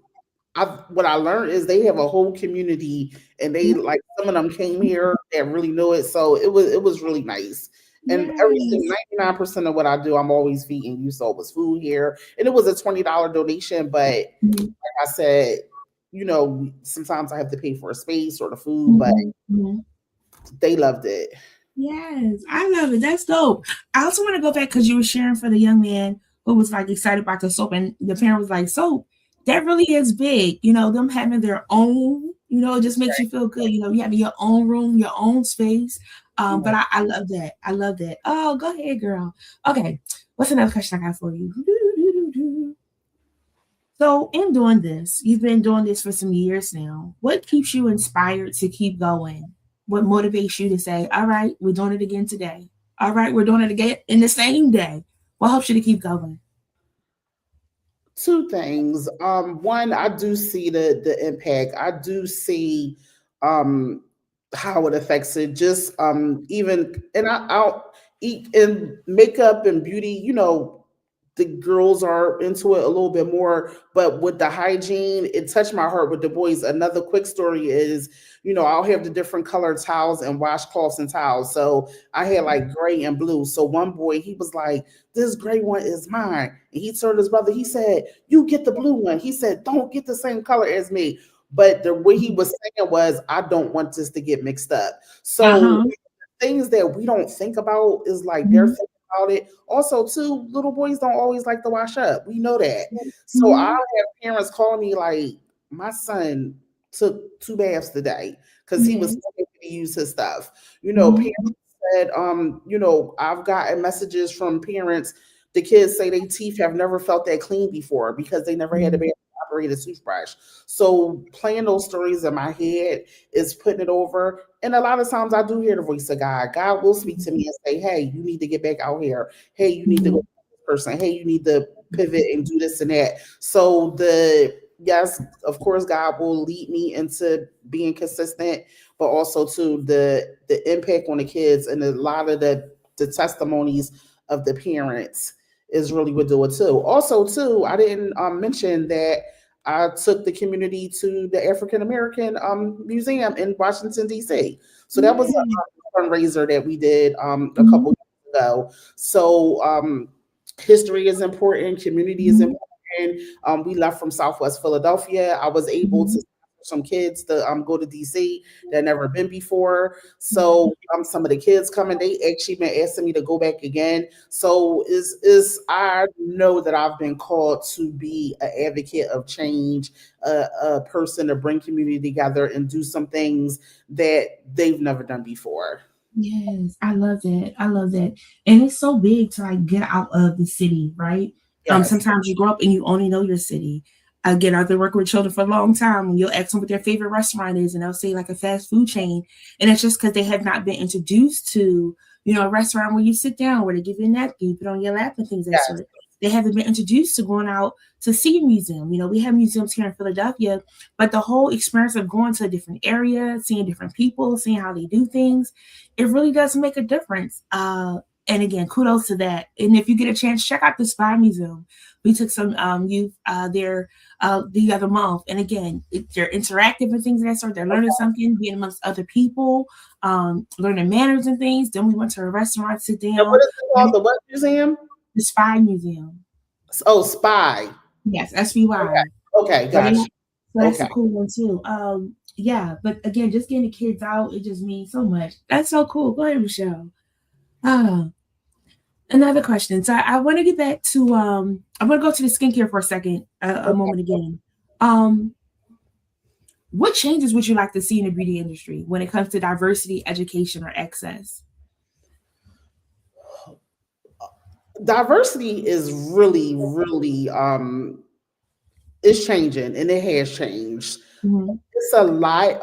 what I learned is they have a whole community, and they like some of them came here that really know it. So it was really nice. And everything, Yes. 99% of what I do, I'm always feeding you. So it was food here, and it was a $20 donation. But like Mhm. I said, sometimes I have to pay for a space or the food, but Mhm. Mhm. they loved it. Yes, I love it. That's dope. I also want to go back because you were sharing for the young man who was like excited about the soap, and the parent was like, "Soap, that really is big." Them having their own. It just makes you feel good. You having your own room, your own space. But I love that. I love that. Oh, go ahead, girl. Okay, what's another question I got for you? So, in doing this, you've been doing this for some years now. What keeps you inspired to keep going? What motivates you to say, all right, we're doing it again today? All right, we're doing it again in the same day. What helps you to keep going? Two things. One, I do see the impact. I do see um how it affects it. Just even and I'll eat in makeup and beauty, the girls are into it a little bit more, but with the hygiene, it touched my heart with the boys. Another quick story is, I'll have the different colored towels and washcloths and towels. So I had like gray and blue. So one boy, he was like, "This gray one is mine." And he told his brother, he said, "You get the blue one." He said, "Don't get the same color as me." But the way he was saying was, "I don't want this to get mixed up." So Uh-huh. things that we don't think about is like they're Mhm. thinking about it. Also, too, little boys don't always like to wash up. We know that. So I Mhm. have parents calling me like, "My son took 2 baths today because he was Yes. so happy to use his stuff." Parents Mhm. said, I've gotten messages from parents. The kids say their teeth have never felt that clean before because they never had a Mhm. baby operated toothbrush. So playing those stories in my head is putting it over. And a lot of times I do hear the voice of God. God will speak to me and say, "Hey, you need to get back out here. Hey, you need to go Mhm. to this person. Hey, you need to pivot and do this and that." So yes, of course, God will lead me into being consistent, but also to the impact on the kids and a lot of the testimonies of the parents is really what do it too. Also, too, I didn't mention that I took the community to the African American Museum in Washington D.C. So that was Yeah. a fundraiser that we did a Mhm. couple years ago. So history is important, community is Mhm. important. We left from Southwest Philadelphia. I was able to Mhm. sponsor some kids to go to DC that never been before. Yeah. So some of the kids coming, they actually been asking me to go back again. So is I know that I've been called to be an advocate of change, a person to bring community together and do some things that they've never done before. Yes, I love that. I love that. And it's so big to like get out of the city, right? Yes. Sometimes you grow up and you only know your city. Again, I've been working with children for a long time. And you'll ask them what their favorite restaurant is, and they'll say like a fast food chain. And it's just because they have not been introduced to, a restaurant where you sit down, where they give you a napkin, you put on your lap and things of that Yes. sort. They haven't been introduced to going out to see a museum. We have museums here in Philadelphia, but the whole experience of going to a different area, seeing different people, seeing how they do things, it really does make a difference. And again, kudos to that. And if you get a chance, check out the Spy Museum. We took some youth there the other month, and again, they're interactive and things of that sort. They're learning something, being amongst other people, learning manners and things. Then we went to a restaurant, sit And what down, is it called? and The what museum? the Spy Museum. Oh, Spy. Yes, SBY. Okay, So they, gotcha. so that's a Okay. cool one too. Yeah, but again, just getting the kids out, it just means so much. That's so cool. Go ahead, Michelle. Uh, Another question. So I want to get back to I want to go to the skincare for a second, a Okay. moment again. Um, what changes would you like to see in the beauty industry when it comes to diversity, education, or access? Diversity is really, really it's changing and it has changed. Mhm. It's a lot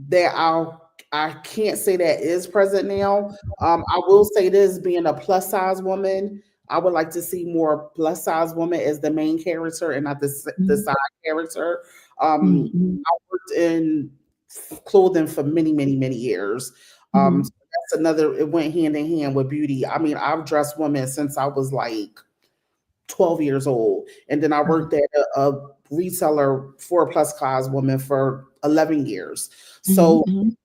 that I can't say that is present now. I will say this: being a plus size woman, I would like to see more plus size woman as the main character and not the Mhm. side character. Mhm. I worked in clothing for many, many, many years. So Mhm. that's another. It went hand in hand with beauty. I mean, I've dressed women since I was like 12 years old. And then I worked at a reseller for a plus size woman for 11 years. Mhm. So Mhm.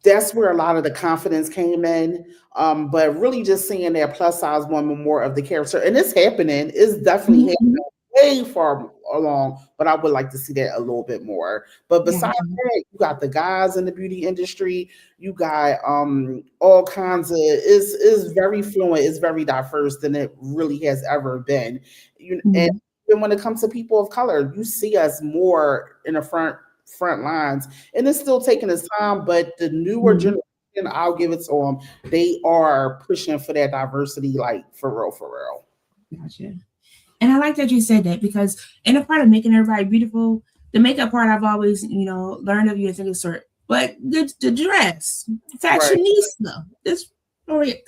that's where a lot of the confidence came in. But really just seeing that plus size woman more of the character. And it's happening. It's definitely Mhm. happening Mhm. way far along, but I would like to see that a little bit more. But besides Gotcha. that, you got the guys in the beauty industry, you got all kinds of is very fluent, it's very diverse than it really has ever been. And Mhm. even when it comes to people of color, you see us more in the front lines, and it's still taking its time, but the newer Mhm. generation, I'll give it to them, they are pushing for that diversity, like for real, for real. Gotcha. And I like that you said that because in a part of making everybody beautiful, the makeup part I've always, learned of you and think it's sort. But the dress, Right. fashionista, this one right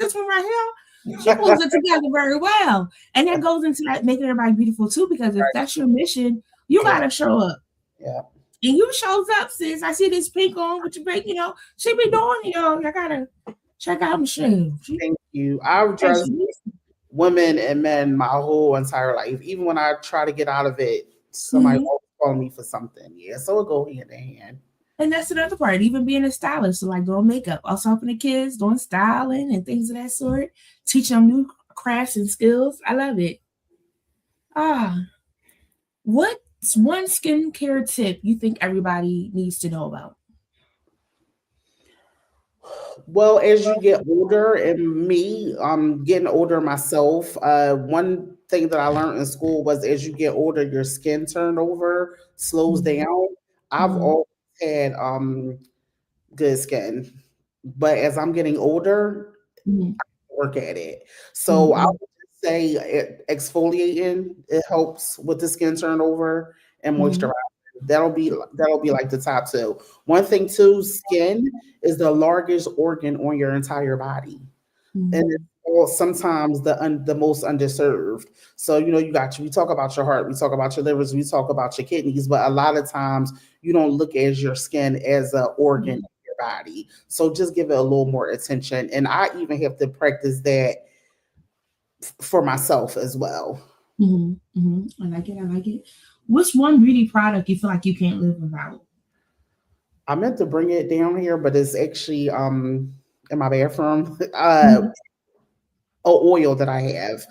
here, she pulls it together very well. And that goes into that making everybody beautiful too, because if that's your mission, you Yeah, gotta show up. yeah. And you shows up, sis. I see this pink on with your pink, she be doing, I gotta check out Michelle. She Thank you. I've dressed fashionista. women and men my whole entire life. Even when I try to get out of it, somebody Mhm. always calling me for something. Yeah, so it go hand in hand. And that's another part, even being a stylist, so like doing makeup, also helping the kids, doing styling and things of that sort, teach them new crafts and skills. I love it. Ah, what's one skincare tip you think everybody needs to know about? Well, as you get older, and me, getting older myself, one thing that I learned in school was as you get older, your skin turnover slows Mhm. down. I've Mhm. always had good skin, but as I'm getting older, Mhm. work at it. So I Mhm. would just say exfoliating, it helps with the skin turnover and moisturizer. Mhm. That'll be like the top two. One thing too, skin is the largest organ on your entire body, and it's Mhm. sometimes the most underserved. So we talk about your heart, we talk about your livers, we talk about your kidneys, but a lot of times you don't look at your skin as an organ Mhm. of your body. So just give it a little more attention, and I even have to practice that for myself as well. Mhm. Mhm. I like it. I like it. What's one beauty product you feel like you can't live without? I meant to bring it down here, but it's actually in my bathroom. Mhm. oil that I have.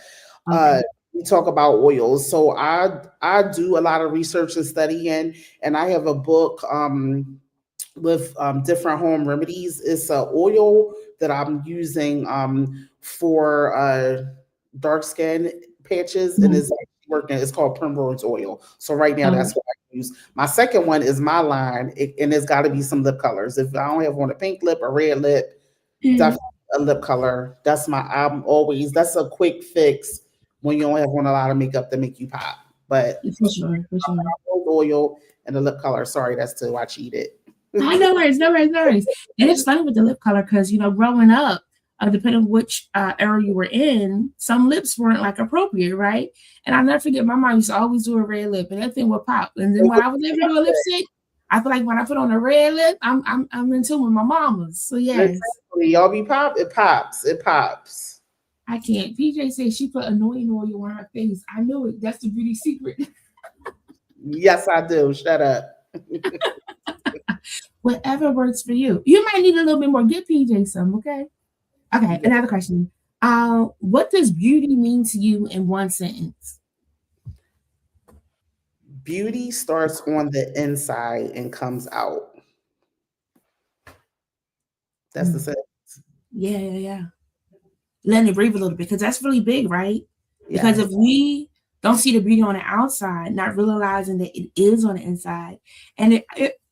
Okay. We talk about oils. So I do a lot of research and studying, and I have a book with different home remedies. It's a oil that I'm using for dark skin patches, and Mhm. it's actually working. It's called primrose oil. So right now, Oh, that's what I use. My second one is my line, and it's got to be some lip colors. If I don't have on a pink lip, a red lip, mhm. definitely a lip color. That's my. I'm always. That's a quick fix when you don't have on a lot of makeup to make you pop. But For sure, for sure. oil and the lip color. Sorry, that's too. I cheated. I no worries, no worries, no worries. And it's funny with the lip color because growing up, depending on which era you were in, some lips weren't like appropriate, right? And I'll never forget my mom used to always do a red lip, and that thing would pop. And then when I was able to do a lipstick, I feel like when I put on a red lip, I'm in tune with my mama's. So yes, Exactly. Y'all be pop. It pops. It pops. I can't. PJ said she put annoying oil on her face. I knew it. That's the beauty secret. Yes, I do. Shut up. Whatever works for you. You might need a little bit more. Give PJ some, okay? Okay, Yeah. another question. What does beauty mean to you in one sentence? Beauty starts on the inside and comes out. That's the Mm. same. Yeah, yeah, yeah. Letting it breathe a little bit because that's really big, right? Because if Yes. we don't see the beauty on the outside, not realizing that it is on the inside, and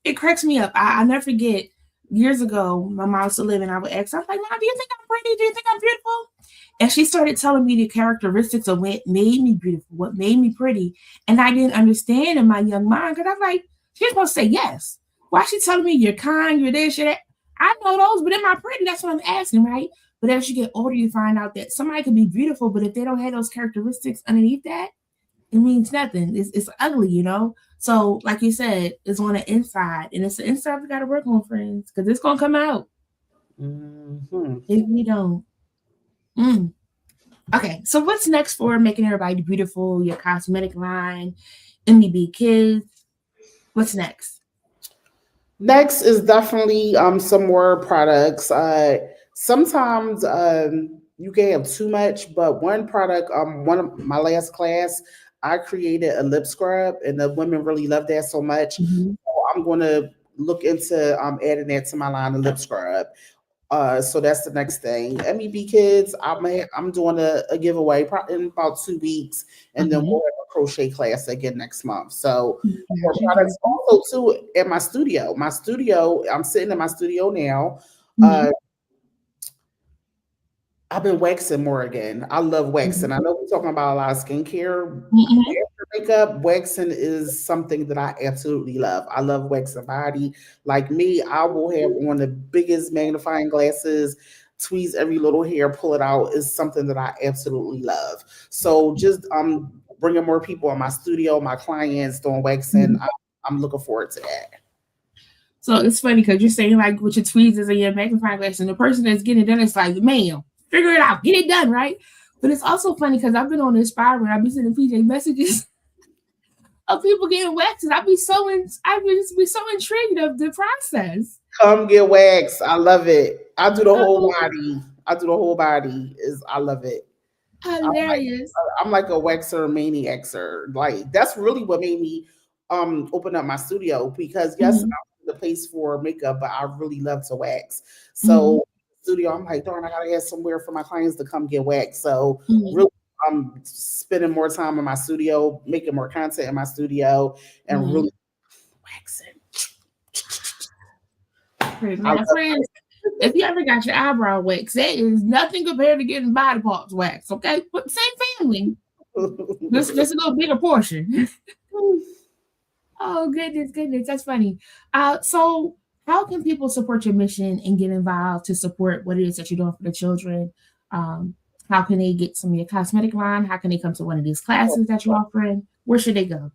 it cracks me up. I never forget years ago, my mom used to live and I would ask, I was like, Mom, do you think I'm pretty? Do you think I'm beautiful? And she started telling me the characteristics of what made me beautiful, what made me pretty. And I didn't understand in my young mind because I'm like, she's supposed to say yes. Why she telling me you're kind, you're this, you're that? I know those, but am I pretty? That's what I'm asking, right? But as you get older, you find out that somebody can be beautiful, but if they don't have those characteristics underneath that, it means nothing. It's ugly, you know? So, like you said, it's on the inside, and it's the inside we got to work on, friends, because it's going to come out Hmm. if we don't. Mm. Okay, so what's next for making everybody beautiful? Your cosmetic line, MBB Kids. What's next? Next is definitely some more products. Sometimes you can have too much, but one product, one of my last class, I created a lip scrub, and the women really love that so much. Mhm. So I'm gonna look into adding that to my line of lip scrub. So that's the next thing. MEB Kids, I'm doing a giveaway in about 2 weeks, and then Okay. we'll have a crochet class again next month. So more Gotcha, products gotcha. also too at my studio. My studio, I'm sitting in my studio now. Uh, Mhm. I've been waxing more again. I love waxing. Mhm. I know we're talking about a lot of skincare. Mhm. After makeup, waxing is something that I absolutely love. I love waxing body. Like me, I will have on the biggest magnifying glasses, tweeze every little hair, pull it out. Is something that I absolutely love. So just bringing more people in my studio, my clients doing waxing. Mhm. I'm looking forward to that. So it's funny because you're saying like with your tweezers and your magnifying glass, and the person that's getting it done is like, "Ma'am, figure it out, get it done, right?" But it's also funny because I've been on this spiral where I've been sending PJ messages of people getting waxed, and I be so intrigued of the process. Come get waxed. I love it. I do the whole body. I do the whole body. Is I love it. Hilarious. I'm like a waxer maniaxer. Like that's really what made me open up my studio because yes, Mhm. I'm the place for makeup, but I really love to wax. Mhm. So studio, I'm like, darn, I gotta have somewhere for my clients to come get waxed. So Mhm. really I'm spending more time in my studio, making more content in my studio, and Mhm. really waxing. Great. I Now, friends, if you ever got your eyebrow waxed, that is nothing compared to getting body parts waxed. Okay, but same family. love Just a little bigger portion. Oh goodness, goodness, that's funny. So how can people support your mission and get involved to support what it is that you're doing for the children? Um, how can they get some of your cosmetic line? How can they come to one of these classes that you're offering? Where should they go?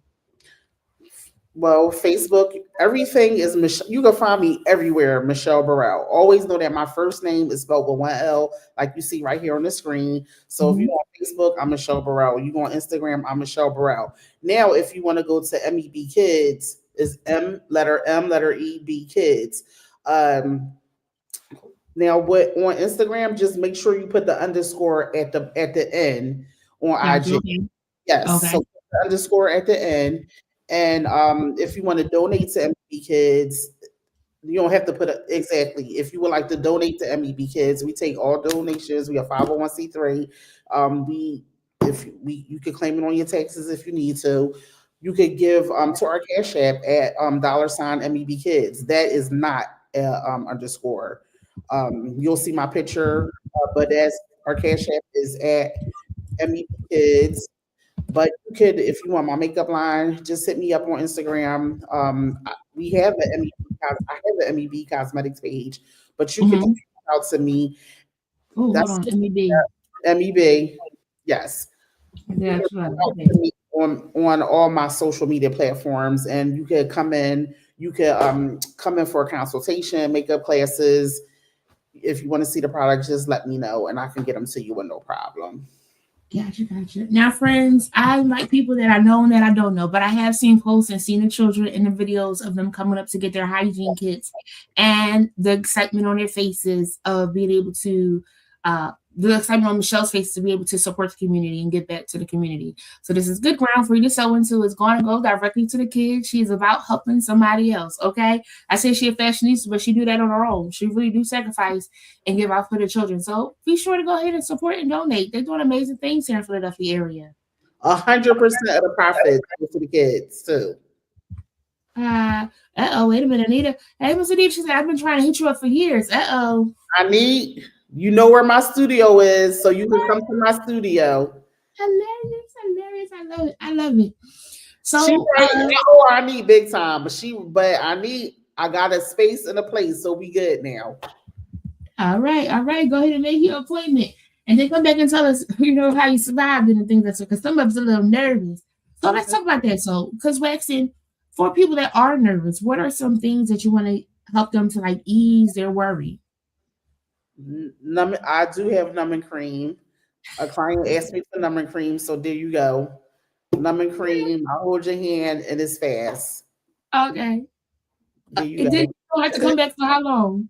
Well, Facebook, everything is Michelle. You can find me everywhere, Michele Burrell. Always know that my first name is spelled with one L, like you see right here on the screen. So if you Mhm. go on Facebook, I'm Michele Burrell. You go on Instagram, I'm Michele Burrell. Now, if you want to go to MEB Kids, is M letter E B Kids. Um, Now, what on Instagram, just make sure you put the underscore at the end on Gotcha. IG. Okay. Yes, Okay. so put the underscore at the end. And if you want to donate to MPB Kids, you don't have to put exactly. If you would like to donate to MEB Kids, we take all donations. We are 501c3. We if we you could claim it on your taxes if you need to. You could give to our Cash App at $ MEB Kids. That is not underscore. You'll see my picture, but that's our Cash App is at MEB Kids. But you could, if you want my makeup line, just hit me up on Instagram. We have the I have the MEB Cosmetics page, but you could just Mm-hmm. reach out to me. Oh, hold That's on. MEB. MEB. Yes, you can That's right. reach out Okay. to me on all my social media platforms, and you could come in. You could come in for a consultation, makeup classes. If you want to see the product, just let me know, and I can get them to you with no problem. Gotcha, gotcha. Now, friends, I like people that I know and that I don't know, but I have seen posts and seen the children in the videos of them coming up to get their hygiene kits and the excitement on their faces of being able to, the excitement on Michelle's face to be able to support the community and give back to the community. So this is good ground for you to sow into. It's going to go directly to the kids. She's about helping somebody else. Okay. I say she a fashionista, but she do that on her own. She really do sacrifice and give out for the children. So be sure to go ahead and support and donate. They're doing amazing things here in Philadelphia area. 100% of the profits go to the kids too. Uh wait a minute, Anita. Hey, Miss Anita, she said, I've been trying to hit you up for years. I need you know where my studio is, so you can come to my studio. Hilarious, hilarious. I love it. I love it. She So, right, I need big time, but I got a space and a place, so we good now. all right, all right. Go ahead and make your appointment. And then come back and tell us, how you survived and the things that's because some of us are a little nervous. So let's talk about that. So, because waxing, for people that are nervous, what are some things that you want to help them to like ease their worry? I do have numbing cream. A client asked me for numbing cream, so there you go. Numbing cream. I hold your hand and it's fast. Okay. There you It go. did have to come back for how long?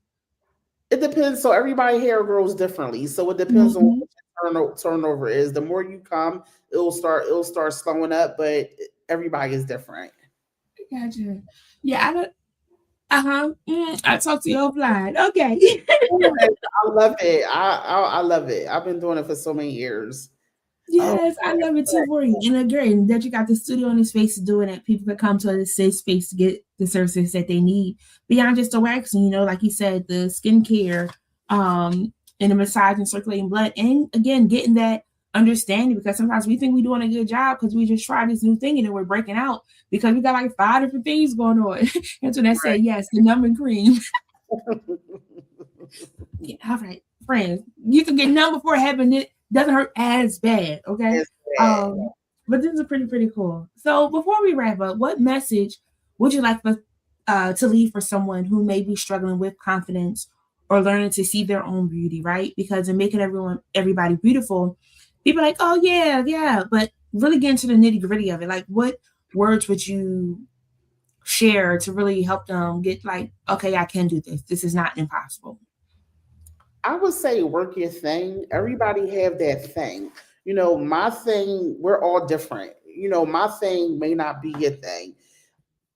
It depends. So everybody hair grows differently. So it depends on Mm-hmm. what your turnover is. The more you come, it'll start slowing up, but everybody is different. Gotcha. Yeah, I don't. Uh-huh. I talked to you offline. Okay. I love it. I love it. I've been doing it for so many years. Oh, Yes, I love it too for you. And again, that you got the studio in the space to do it, and people can come to a safe space to get the services that they need beyond just the waxing, like you said, the skincare, and the massage and circulating blood. And again, getting that understanding because sometimes we think we're doing a good job because we just tried this new thing and then we're breaking out because we got like 5 different things going on. And so they said, yes, the numbing cream. Yeah, all right, friends, you can get numb before having it doesn't hurt as bad. Okay. it's bad. Um, but this is pretty cool. So before we wrap up, what message would you like for to leave for someone who may be struggling with confidence or learning to see their own beauty, right? Because in making everybody beautiful, people are like, oh yeah, yeah, but really get into the nitty gritty of it. Like, what words would you share to really help them get like, okay, I can do this. This is not impossible. I would say work your thing. Everybody have that thing. My thing, we're all different. My thing may not be your thing.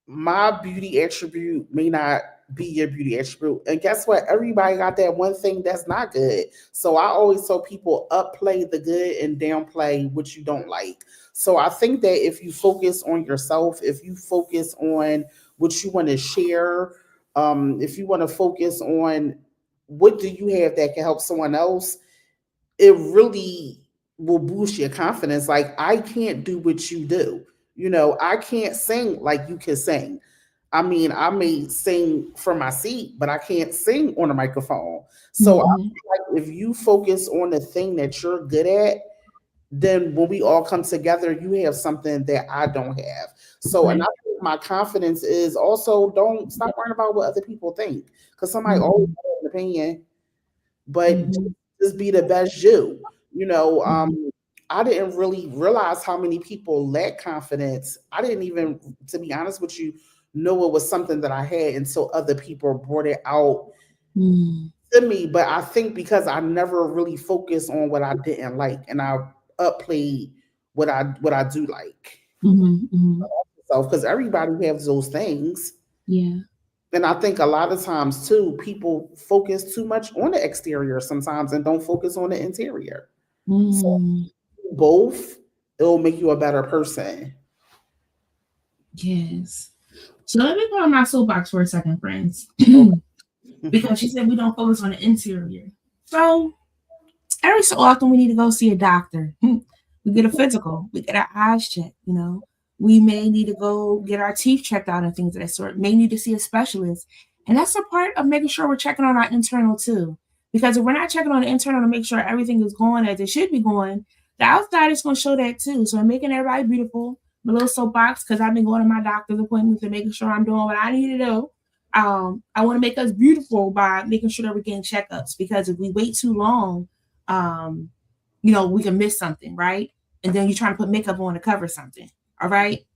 My beauty attribute may not be your beauty attribute. And guess what? Everybody got that one thing that's not good. So I always tell people upplay the good and downplay what you don't like. So I think that if you focus on yourself, if you focus on what you want to share, if you want to focus on what do you have that can help someone else, it really will boost your confidence. Like I can't do what you do. I can't sing like you can sing. I mean, I may sing from my seat, but I can't sing on a microphone. So I Mm-hmm. feel like if you focus on the thing that you're good at, then when we all come together, you have something that I don't have. So, and I Right. think my confidence is also don't stop worrying about what other people think because somebody always Mm-hmm. has an opinion, but Mm-hmm. just be the best you. You know, Mm-hmm. um, I didn't really realize how many people lack confidence. I didn't even, to be honest with you, know it was something that I had until other people brought it out to me, but I think because I never really focused on what I didn't like, and I upplayed what I do like. Mm-hmm. So because everybody has those things. Yeah. And I think a lot of times too, people focus too much on the exterior sometimes and don't focus on the interior. So Mm, both, it'll make you a better person. yes. So let me put on my soapbox for a second, friends. Okay. Because she said we don't focus on the interior. So every so often we need to go see a doctor. We get a physical, we get our eyes checked, you know. We may need to go get our teeth checked out and things of that sort. May need to see a specialist. And that's a part of making sure we're checking on our internal too. Because if we're not checking on the internal to make sure everything is going as it should be going, the outside is going to show that too. So I'm making everybody beautiful. My little soapbox, because I've been going to my doctor's appointments and making sure I'm doing what I need to do. I want to make us beautiful by making sure that we're getting checkups. Because if we wait too long, um, we can miss something, right? And then you're trying to put makeup on to cover something. All right.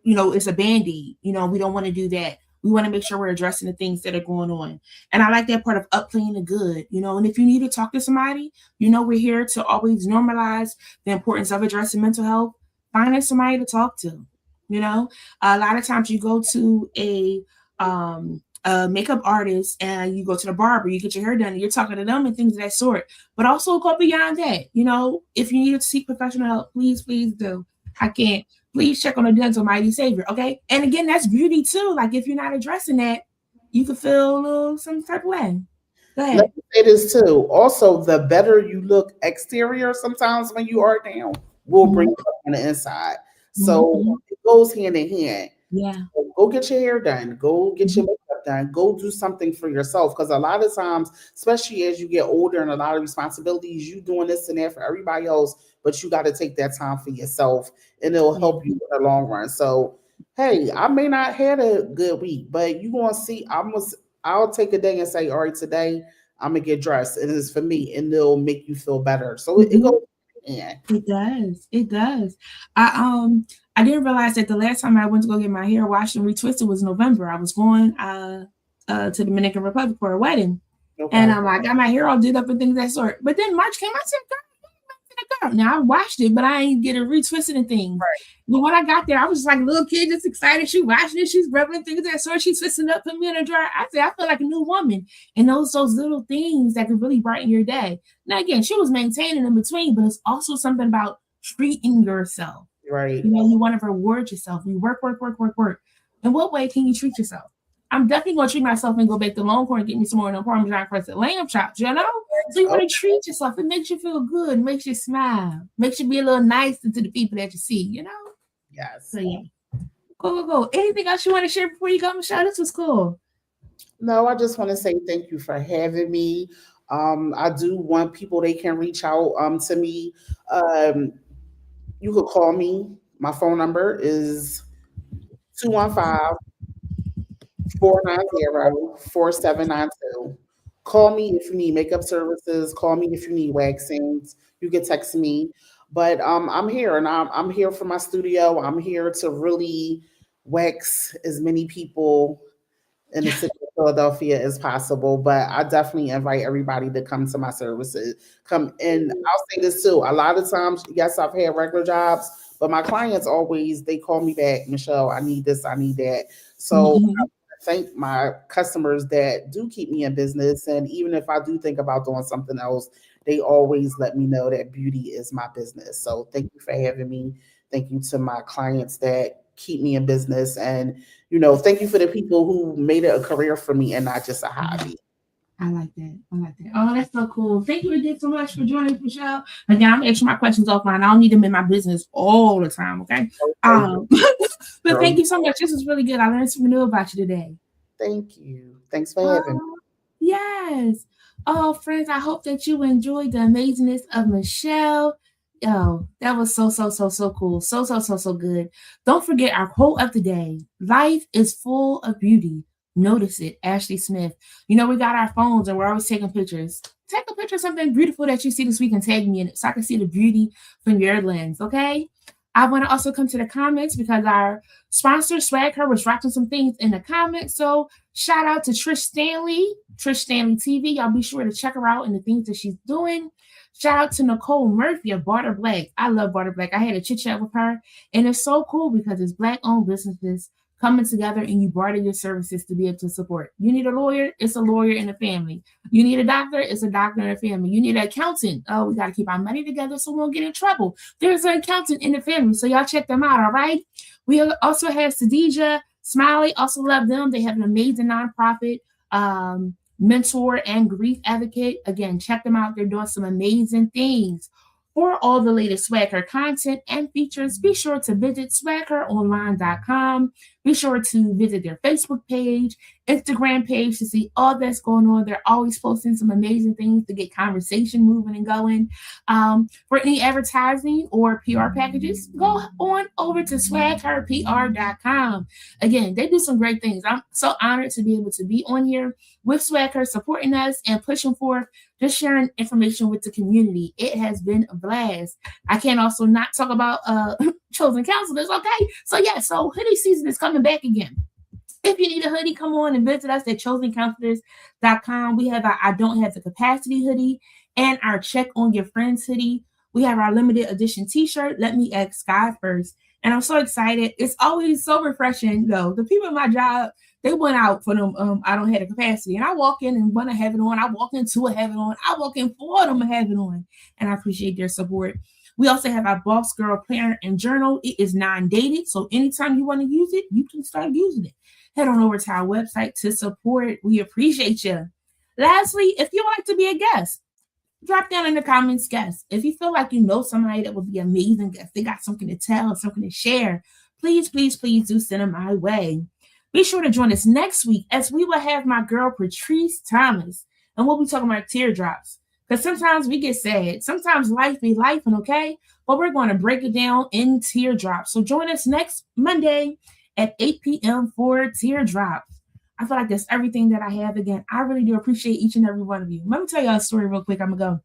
It's a band-aid. We don't want to do that. We want to make sure we're addressing the things that are going on. And I like that part of upplaying the good, and if you need to talk to somebody, we're here to always normalize the importance of addressing mental health. Finding somebody to talk to, a lot of times you go to a makeup artist and you go to the barber, you get your hair done and you're talking to them and things of that sort. But also go beyond that. If you need to seek professional help, please do. I can't. Please check on a dental mighty savior. Okay. And again, that's beauty too. Like if you're not addressing that, you could feel a little some type of way. Go ahead. Let me say this too. Also, the better you look exterior, sometimes when you are down, will bring you up on the inside. So it goes hand in hand. Yeah. So go get your hair done. Go get your makeup done. Go do something for yourself. Because a lot of times, especially as you get older and a lot of responsibilities, you doing this and that for everybody else, but you got to take that time for yourself, and it'll help you in the long run. So, hey, I may not had a good week, but you gonna see. I'll take a day and say, all right, today I'm gonna get dressed, and it's for me, and it'll make you feel better. So it goes. Yeah. It does. It does. I didn't realize that the last time I went to go get my hair washed and retwisted was November. I was going to the Dominican Republic for a wedding. Okay. And I got my hair all did up and things of that sort. But then March came, I said, girl, now I washed it, but I ain't get it retwisted and things. Right. But when I got there, I was just like a little kid, just excited. She washing it, she's rubbing things of that sort. She's twisting up, putting me in a dryer. I said, I feel like a new woman. And those little things that could really brighten your day. Now, again, she was maintaining in between, but it's also something about treating yourself. Right. You want to reward yourself. You work. In what way can you treat yourself? I'm definitely going to treat myself and go back to Longhorn and get me some more of them Parmesan crusted lamb chops, So you want to treat yourself. It makes you feel good. It makes you smile. Makes you be a little nicer to the people that you see, Yes. So, yeah. Go. Anything else you want to share before you go, Michelle? This was cool. No, I just want to say thank you for having me. I do want people, they can reach out to me. You could call me. My phone number is 215-490-4792. Call me if you need makeup services. Call me if you need waxings. You can text me. But I'm here, and I'm here for my studio. I'm here to really wax as many people in the city of Philadelphia as possible. But I definitely invite everybody to come to my services. Come in. I'll say this too. A lot of times, yes, I've had regular jobs, but my clients always, they call me back, Michelle, I need this, I need that. So I thank my customers that do keep me in business. And even if I do think about doing something else, they always let me know that beauty is my business. So thank you for having me. Thank you to my clients that keep me in business. And, thank you for the people who made it a career for me and not just a hobby. I like that. Oh, that's so cool. Thank you again so much for joining us, Michelle. Again, I'm answering my questions offline. I don't need them in my business all the time, okay? But thank you so much. This was really good. I learned something new about you today. Thank you. Thanks for having me. Yes. Oh, friends, I hope that you enjoyed the amazingness of Michelle. Oh, that was so cool. So good. Don't forget our quote of the day. Life is full of beauty. Notice it. Ashley Smith. We got our phones and we're always taking pictures. Take a picture of something beautiful that you see this week and tag me in it so I can see the beauty from your lens, okay? I want to also come to the comments because our sponsor, Swag Her, was dropping some things in the comments. So shout out to Trish Stanley TV. Y'all be sure to check her out and the things that she's doing. Shout out to Nicole Murphy of Barter Black. I love Barter Black. I had a chit chat with her, and it's so cool because it's Black-owned businesses coming together and you barter your services to be able to support. You need a lawyer, it's a lawyer in the family. You need a doctor, it's a doctor in the family. You need an accountant. Oh, we got to keep our money together so we won't get in trouble. There's an accountant in the family, so y'all check them out, all right? We also have Sadija Smiley, also love them. They have an amazing nonprofit, mentor and grief advocate. Again, check them out. They're doing some amazing things. For all the latest Swag Her content and features, be sure to visit swagheronline.com. Be sure to visit their Facebook page, Instagram page to see all that's going on. They're always posting some amazing things to get conversation moving and going. For any advertising or PR packages, go on over to swagherpr.com. Again, they do some great things. I'm so honored to be able to be on here with Swag Her, supporting us and pushing forth, just sharing information with the community. It has been a blast. I can't also not talk about chosen counselors, okay? So hoodie season is coming back again. If you need a hoodie, come on and visit us at chosencounselors.com. We have our I Don't Have the Capacity hoodie and our Check on Your Friends hoodie. We have our limited edition t-shirt, Let Me Ask God First. And I'm so excited. It's always so refreshing, though. The people at my job, they went out for them, I don't have the capacity. And I walk in and want to have it on. I walk into a have it on. I walk in for them to have it on. And I appreciate their support. We also have our Boss Girl Planner and Journal. It is non-dated, so anytime you want to use it, you can start using it. Head on over to our website to support. We appreciate you. Lastly, if you would like to be a guest, drop down in the comments, guest. If you feel like you know somebody that would be amazing guest, they got something to tell, something to share, please do send them my way. Be sure to join us next week as we will have my girl Patrice Thomas, and we'll be talking about teardrops. Because sometimes we get sad. Sometimes life be life, and okay? But we're going to break it down in teardrops. So join us next Monday at 8 p.m. for teardrops. I feel like that's everything that I have. Again, I really do appreciate each and every one of you. Let me tell y'all a story real quick. I'm going to go.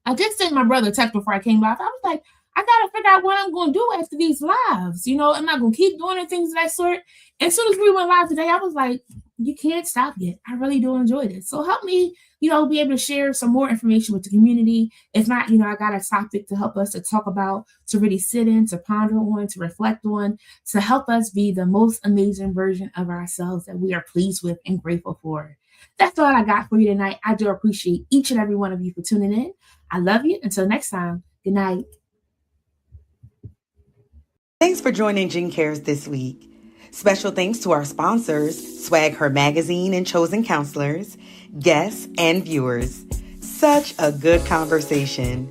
I just sent my brother a text before I came live. I was like, I got to figure out what I'm going to do after these lives. You know, am I going to keep doing things of that sort? As soon as we went live today, I was like, you can't stop yet. I really do enjoy this. So help me, be able to share some more information with the community. If not, I got a topic to help us to talk about, to really sit in, to ponder on, to reflect on, to help us be the most amazing version of ourselves that we are pleased with and grateful for. That's all I got for you tonight. I do appreciate each and every one of you for tuning in. I love you. Until next time, good night. Thanks for joining Jen Cares this week. Special thanks to our sponsors, Swag Her Magazine and Chosen Counselors, guests, and viewers. Such a good conversation.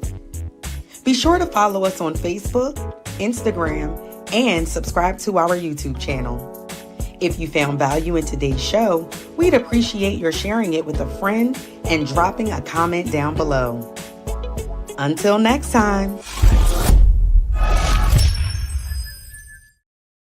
Be sure to follow us on Facebook, Instagram, and subscribe to our YouTube channel. If you found value in today's show, we'd appreciate your sharing it with a friend and dropping a comment down below. Until next time.